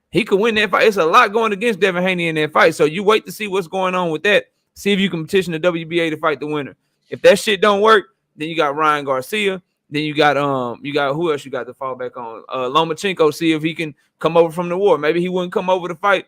He could win that fight. It's a lot going against Devin Haney in that fight. So you wait to see what's going on with that. See if you can petition the WBA to fight the winner. If that shit don't work, then you got Ryan Garcia. Then you got who else you got to fall back on? Lomachenko. See if he can come over from the war. Maybe he wouldn't come over to fight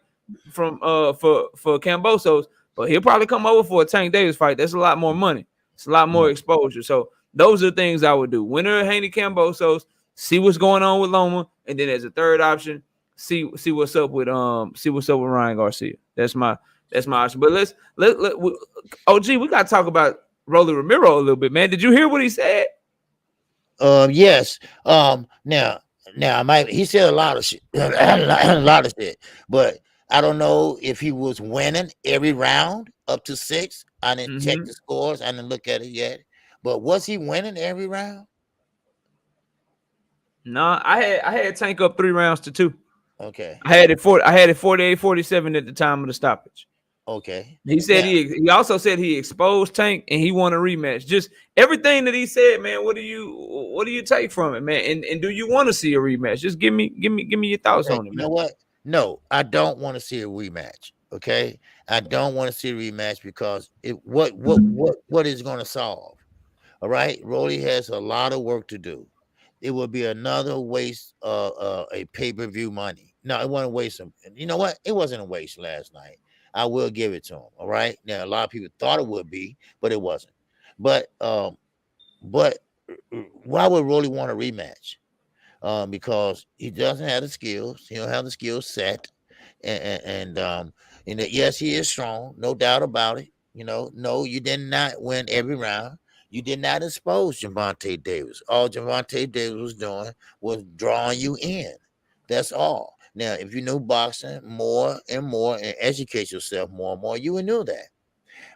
from for Kambosos, but he'll probably come over for a Tank Davis fight. That's a lot more money. It's a lot more exposure. So those are the things I would do. Winner of Haney Kambosos. See what's going on with Loma, and then as a third option, see what's up with Ryan Garcia. That's my option. But let OG, we gotta talk about Rolly Romero a little bit, man. Did you hear what he said? Yes. Now he said a lot of shit, a lot of shit, but I don't know if he was winning every round up to 6. I didn't check the scores. I didn't look at it yet. But was he winning every round? No, I had Tank up 3 rounds to 2. Okay. I had it 48-47 at the time of the stoppage. Okay. He said he also said he exposed Tank and he won a rematch. Just everything that he said, man. What do you take from it, man? And do you want to see a rematch? Just give me your thoughts on it, man. You know what? No, I don't want to see a rematch. Okay, I don't want to see a rematch because what is going to solve? All right, Rolly has a lot of work to do. It would be another waste of a pay-per-view money. No, it wasn't a waste. You know what? It wasn't a waste last night. I will give it to him. All right. Now a lot of people thought it would be, but it wasn't. But why would Rolly want a rematch? Because he doesn't have the skills. He don't have the skill set, and yes, he is strong, no doubt about it. You know, no, you did not win every round. You did not expose Gervonta Davis. All Gervonta Davis was doing was drawing you in. That's all. Now, if you knew boxing more and more and educate yourself more and more, you would know that.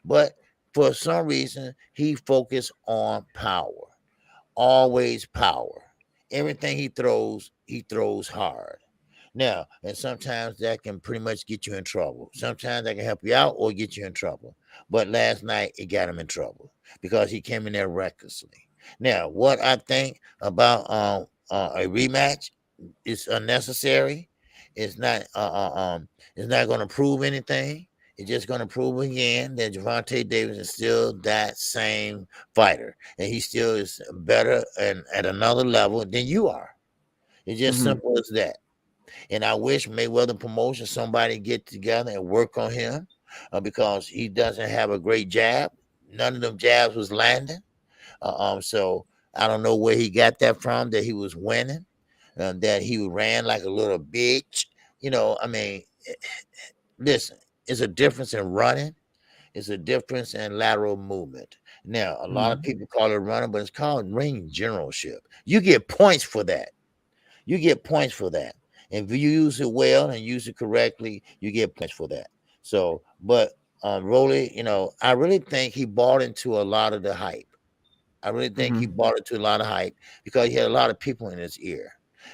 But for some reason, he focused on power. Always power. Everything he throws hard. Now, and sometimes that can pretty much get you in trouble. Sometimes that can help you out or get you in trouble. But last night, it got him in trouble because he came in there recklessly. Now, what I think about a rematch is unnecessary. It's not going to prove anything. It's just going to prove again that Gervonta Davis is still that same fighter, and he still is better and at another level than you are. It's just simple as that. And I wish Mayweather Promotion somebody get together and work on him because he doesn't have a great jab. None of them jabs was landing. So I don't know where he got that from. That he was winning, that he ran like a little bitch. You know, I mean, listen. It's a difference in running. It's a difference in lateral movement. Now, a lot of people call it running, but it's called ring generalship. You get points for that. You get points for that. And if you use it well and use it correctly, you get points for that. So, but Rolly, you know, I really think he bought into a lot of the hype. I really think he bought into a lot of hype because he had a lot of people in his ear.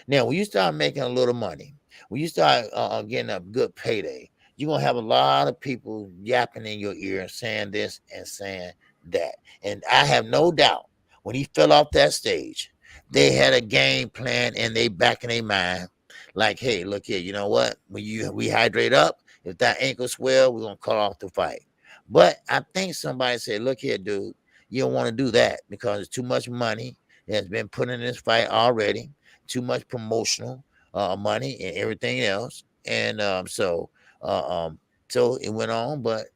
Now, when you start making a little money, when you start getting a good payday, you're going to have a lot of people yapping in your ear and saying this and saying that. And I have no doubt when he fell off that stage, they had a game plan in their back in their mind. Like, hey, look here, you know what? When you rehydrate up, if that ankle swell, we're going to call off the fight. But I think somebody said, look here, dude, you don't want to do that because it's too much money that has been put in this fight already, too much promotional money and everything else. And so it went on, but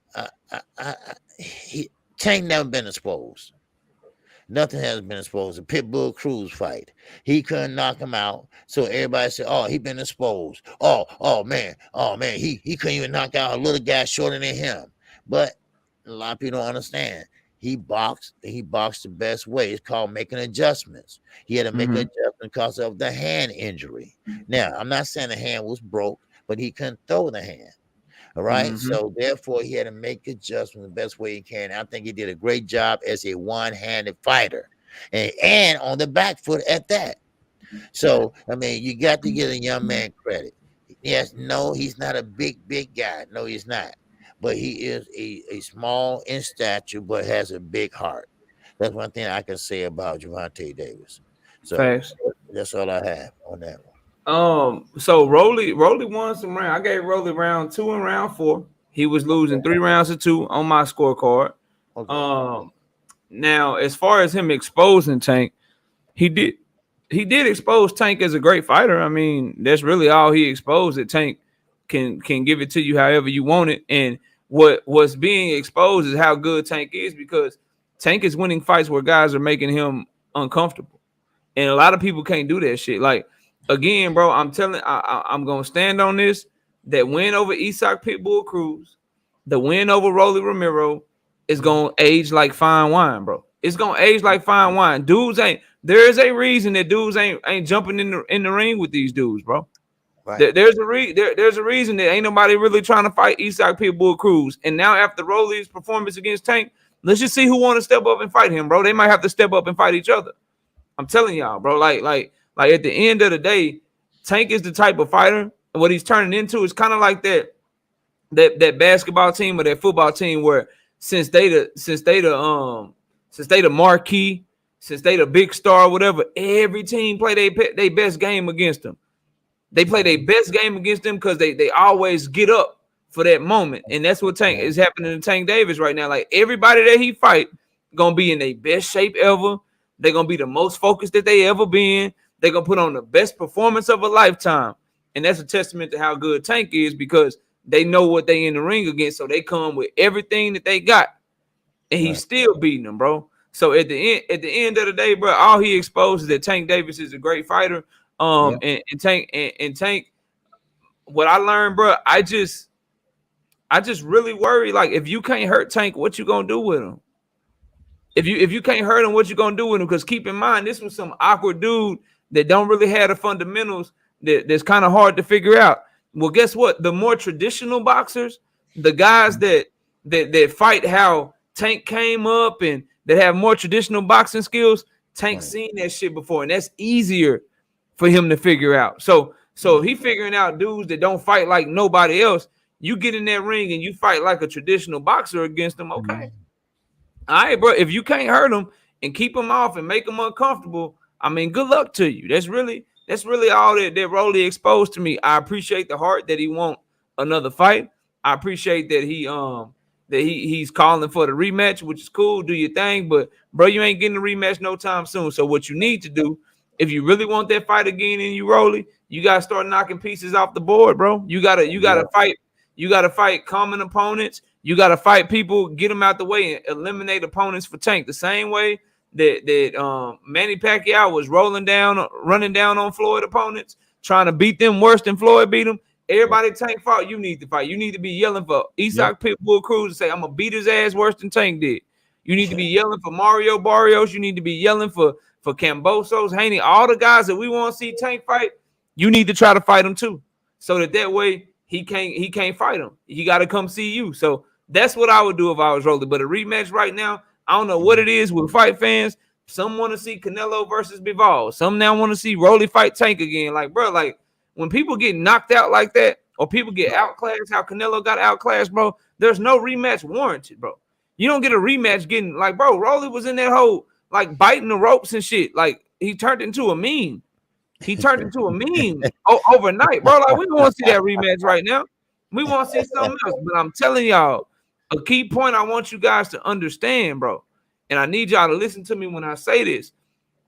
Tank never been exposed. Nothing has been exposed. The Pitbull Cruz fight, he couldn't knock him out. So everybody said, "Oh, he been exposed. Oh man, he couldn't even knock out a little guy shorter than him." But a lot of people don't understand. He boxed the best way. It's called making adjustments. He had to make an adjustment because of the hand injury. Now, I'm not saying the hand was broke, but he couldn't throw the hand. All right. So therefore, he had to make adjustments the best way he can. I think he did a great job as a one-handed fighter, and on the back foot at that. So I mean, you got to give a young man credit. Yes, no, he's not a big guy. No, he's not. but he is a small in stature, but has a big heart. That's one thing I can say about Gervonta Davis. So Facts. that's all I have on that one. So Rolly won some round. I gave Rolly round 2 and round 4. He was losing 3 rounds to 2 on my scorecard. Okay. Now as far as him exposing Tank, he did expose Tank as a great fighter. I mean, that's really all he exposed. That Tank can give it to you however you want it. And what's being exposed is how good Tank is, because Tank is winning fights where guys are making him uncomfortable. And a lot of people can't do that shit. Like, again, bro, I'm gonna stand on this. That win over Isak Pitbull Cruz, the win over Rolly Romero is gonna age like fine wine, bro. It's gonna age like fine wine. There is a reason that dudes ain't jumping in the ring with these dudes, bro. Right. There's a reason that ain't nobody really trying to fight Isak Pitbull Cruz. And now after Rolly's performance against Tank, let's just see who want to step up and fight him, bro. They might have to step up and fight each other. I'm telling y'all, bro. Like at the end of the day, Tank is the type of fighter, and what he's turning into is kind of like that basketball team or that football team where since they the marquee, since they the big star or whatever, every team play they best game against them. They play their best game against them because they always get up for that moment, and that's what Tank is happening to Tank Davis right now. Like, everybody that he fight gonna be in their best shape ever. They're gonna be the most focused that they ever been. They're gonna put on the best performance of a lifetime, and that's a testament to how good Tank is, because they know what they in the ring against, so they come with everything that they got, and he's still beating them, bro. So at the end of the day, bro, all he exposed is that Tank Davis is a great fighter. And Tank, what I learned, bro, I just really worry, like, if you can't hurt Tank, what you gonna do with him? If you can't hurt him, what you gonna do with him? Because keep in mind, this was some awkward dude that don't really have the fundamentals that's kind of hard to figure out. Well, guess what? The more traditional boxers, the guys that fight how Tank came up and that have more traditional boxing skills, Tank seen that shit before, and that's easier for him to figure out. So if he figuring out dudes that don't fight like nobody else, you get in that ring and you fight like a traditional boxer against them, okay. All right, bro. If you can't hurt them and keep them off and make them uncomfortable, I mean, good luck to you. That's really all that Rolly exposed to me. I appreciate the heart that he want another fight. I appreciate that he's calling for the rematch, which is cool. Do your thing, but bro, you ain't getting a rematch no time soon. So what you need to do, if you really want that fight again and you Rolly, you gotta start knocking pieces off the board, bro. You gotta fight. You gotta fight common opponents. You got to fight people, get them out the way, and eliminate opponents for Tank. The same way that Manny Pacquiao was running down on Floyd opponents, trying to beat them worse than Floyd beat them. Everybody Tank fought, you need to fight. You need to be yelling for Isak Pitbull Cruz to say, I'm going to beat his ass worse than Tank did. You need to be yelling for Mario Barrios. You need to be yelling for Cambosos, Haney, all the guys that we want to see Tank fight. You need to try to fight them too, so that way he can't fight him. He got to come see you. So that's what I would do if I was Rolly. But a rematch right now, I don't know what it is with fight fans. Some want to see Canelo versus Bivol. Some now want to see Rolly fight Tank again. Like, bro, like, when people get knocked out like that, or people get outclassed, how Canelo got outclassed, bro, there's no rematch warranted, bro. You don't get a rematch getting, like, bro, Rolly was in that whole, like, biting the ropes and shit. Like, he turned into a meme. He turned into a meme overnight, bro. Like, we don't want to see that rematch right now. We want to see something else. But I'm telling y'all, a key point I want you guys to understand, bro, and I need y'all to listen to me when I say this.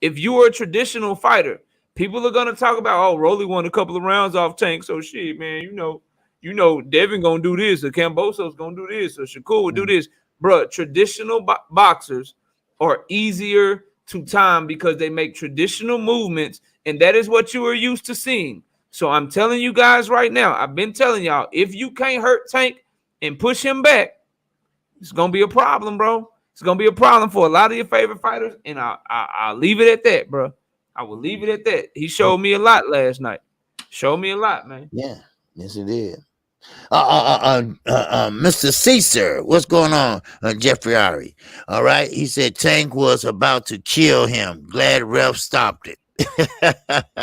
If you're a traditional fighter, people are gonna talk about, oh, Rolly won a couple of rounds off Tank, so shit, man, you know, Devin gonna do this, or Camboso's gonna do this, or Shakur would do this, bro. Traditional boxers are easier to time because they make traditional movements, and that is what you are used to seeing. So I'm telling you guys right now, I've been telling y'all, if you can't hurt Tank and push him back, it's gonna be a problem, bro. It's gonna be a problem for a lot of your favorite fighters, and I'll leave it at that, bro. I will leave it at that. He showed me a lot last night. Showed me a lot, man. Yeah, yes, he did. Mr. Caesar, what's going on, Jeffrey Ari? All right, he said Tank was about to kill him. Glad ref stopped it.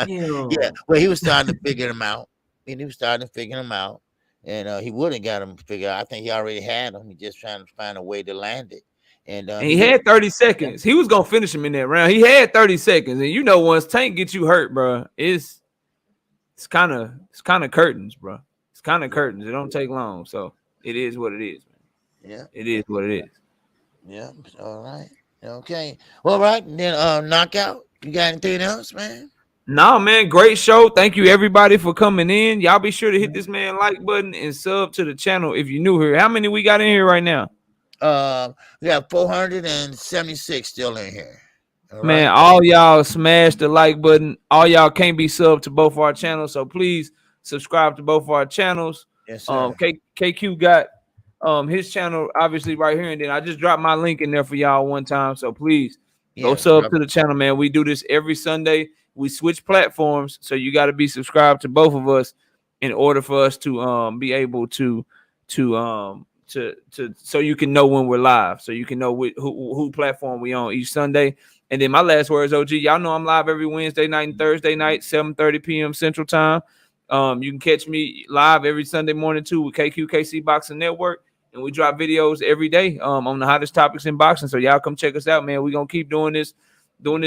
Yeah, well, he was starting to figure him out. And he was starting to figure him out. and he would have got him figured out. I think he already had him. He just trying to find a way to land it, and And he he did. had 30 seconds. He was gonna finish him in that round. He had 30 seconds, and you know once Tank gets you hurt, bro, it's kind of curtains, bro. It's kind of curtains. It don't take long, so it is what it is, man. Yeah, It is what it is. yeah. All right. Okay. Well, right. And then knockout. You got anything else, man? No, man, great show. Thank you everybody for coming in. Y'all be sure to hit this man like button and sub to the channel if you new here. How many we got in here right now? We got 476 still in here. All Man, right. all y'all smash the like button. All y'all can't be subbed to both our channels, so please subscribe to both our channels. Yes, sir. KQ got his channel obviously right here, and then I just dropped my link in there for y'all one time. So please go Yes. sub to the channel, man. We do this every Sunday. We switch platforms, so you got to be subscribed to both of us in order for us to be able to so you can know when we're live, so you can know who platform we on each Sunday. And then my last words, OG, y'all know I'm live every Wednesday night and Thursday night, 7:30 p.m. Central Time. You can catch me live every Sunday morning too with KQKC Boxing Network, and we drop videos every day on the hottest topics in boxing. So y'all come check us out, man. We're gonna keep doing this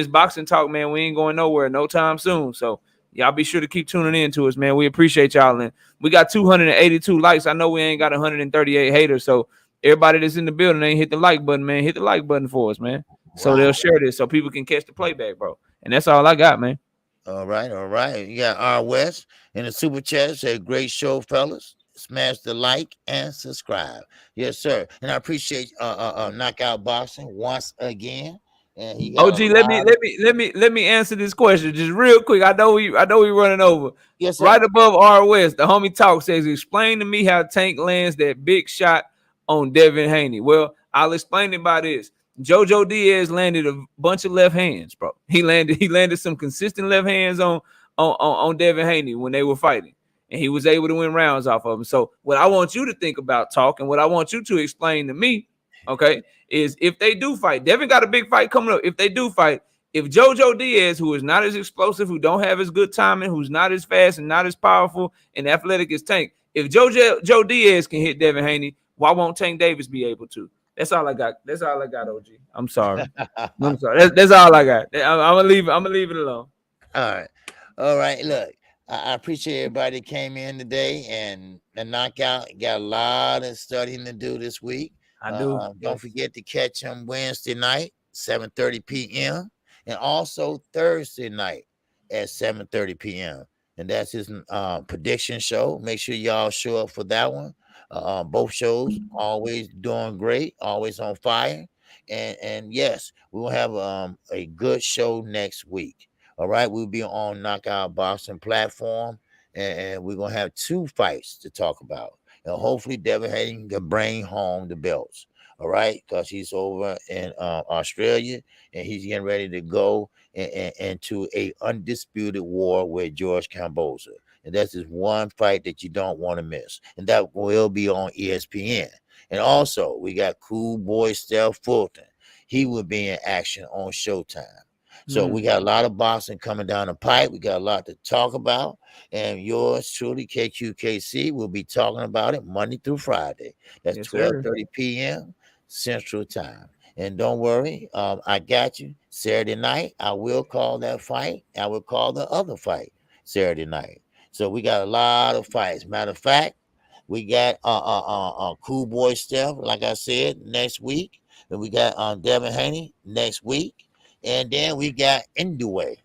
boxing talk, man. We ain't going nowhere no time soon. So y'all be sure to keep tuning in to us, man. We appreciate y'all. And we got 282 likes. I know we ain't got 138 haters. So everybody that's in the building ain't hit the like button, man. Hit the like button for us, man. So they'll share this so people can catch the playback, bro. And that's all I got, man. All right, all right. You got R West in the super chat. Say great show, fellas. Smash the like and subscribe. Yes, sir. And I appreciate Knockout Boxing once again. And he got OG, let me answer this question just real quick. I know we running over. Yes, sir. Right above R West, the homie talk says, explain to me how Tank lands that big shot on Devin Haney. Well, I'll explain it by this. Jojo Diaz landed a bunch of left hands, bro. He landed some consistent left hands on Devin Haney when they were fighting, and he was able to win rounds off of him. So what I want you to think about, Talk, and what I want you to explain to me, okay, is if they do fight, Devin got a big fight coming up. If they do fight, if Jojo Diaz, who is not as explosive, who don't have as good timing, who's not as fast and not as powerful and athletic as Tank, if Joe Diaz can hit Devin Haney, why won't Tank Davis be able to? That's all I got. That's all I got, OG. I'm sorry. I'm sorry. That's all I got. I'm gonna leave it alone. All right. All right. Look, I appreciate everybody that came in today, and the knockout got a lot of studying to do this week. I do. Don't forget to catch him Wednesday night, 7:30 p.m. and also Thursday night at 7:30 p.m. And that's his prediction show. Make sure y'all show up for that one. Both shows always doing great, always on fire. And yes, we will have a good show next week. All right, we'll be on Knockout Boxing platform, and we're gonna have 2 fights to talk about. And hopefully Devin Haney can bring home the belts. All right, because he's over in Australia and he's getting ready to go into a undisputed war with George Kamboza. And that's just one fight that you don't want to miss. And that will be on ESPN. And also, we got cool boy Steph Fulton. He will be in action on Showtime. So we got a lot of boxing coming down the pipe. We got a lot to talk about. And yours truly, KQKC, will be talking about it Monday through Friday. That's 12:30 p.m. Central Time. And don't worry, I got you. Saturday night, I will call that fight. I will call the other fight Saturday night. So we got a lot of fights. Matter of fact, we got Cool Boy Steph, like I said, next week. And we got Devin Haney next week. And then we got Indue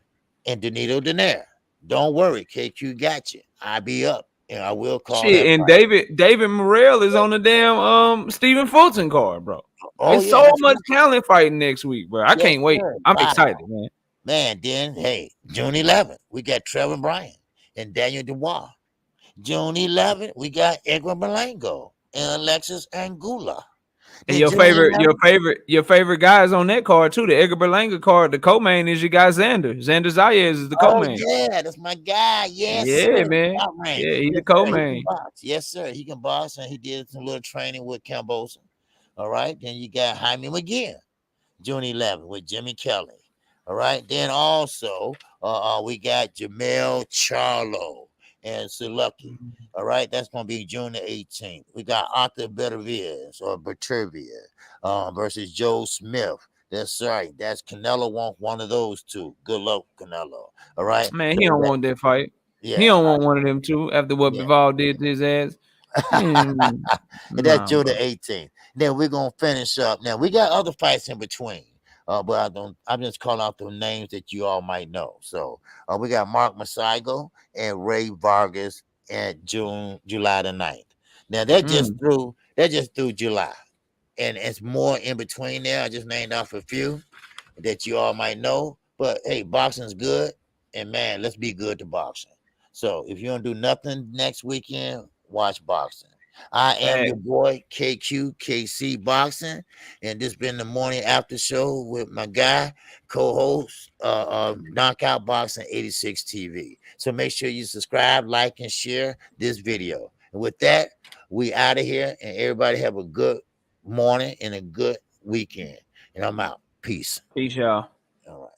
and Danilo Daenerys. Don't worry, KQ got you. I'll be up and I will call that and fight. David Morrell is on the damn Stephen Fulton card, bro. There's so much talent fighting next week, bro. I can't wait. I'm excited, man. Man, then hey, June 11th, we got Trevor Bryan and Daniel Dubois. June 11th, we got Edgar Berlango and Alexis Angula. And your favorite guys on that card too. The Edgar Berlanga card. The co-main is your guy Xander. Xander Zayas is the co-main. Yeah, that's my guy. Yes, yeah, sir. man. Yeah, he's the co-main. Yes, sir. He can box, and he did some little training with Kamboza. All right. Then you got Jaime McGinn, June 11th with Jimmy Kelly. All right. Then also we got Jamel Charlo and Sulaki. All right, that's gonna be June the 18th. We got Arthur Beterbiev or Beterbiev versus Joe Smith. That's right. That's Canelo wants one of those two. Good luck, Canelo. All right. Man, he So don't want that fight. He yeah, don't want one of them two after what yeah. Bivol did to his ass. Man, And that's nah, June bro. the 18th. Then we're gonna finish up. Now we got other fights in between. But I'm just calling out the names that you all might know. So we got Mark Masaigo and Ray Vargas at July the 9th. Now that just through July. And it's more in between there. I just named off a few that you all might know. But hey, boxing's good, and man, let's be good to boxing. So if you don't do nothing next weekend, watch boxing. I am your Facts. boy KQKC Boxing, and this been the morning after show with my guy, co-host, Knockout Boxing 86 TV. So make sure you subscribe, like, and share this video. And with that, we out of here, and everybody have a good morning and a good weekend. And I'm out. Peace. Peace, y'all. All right.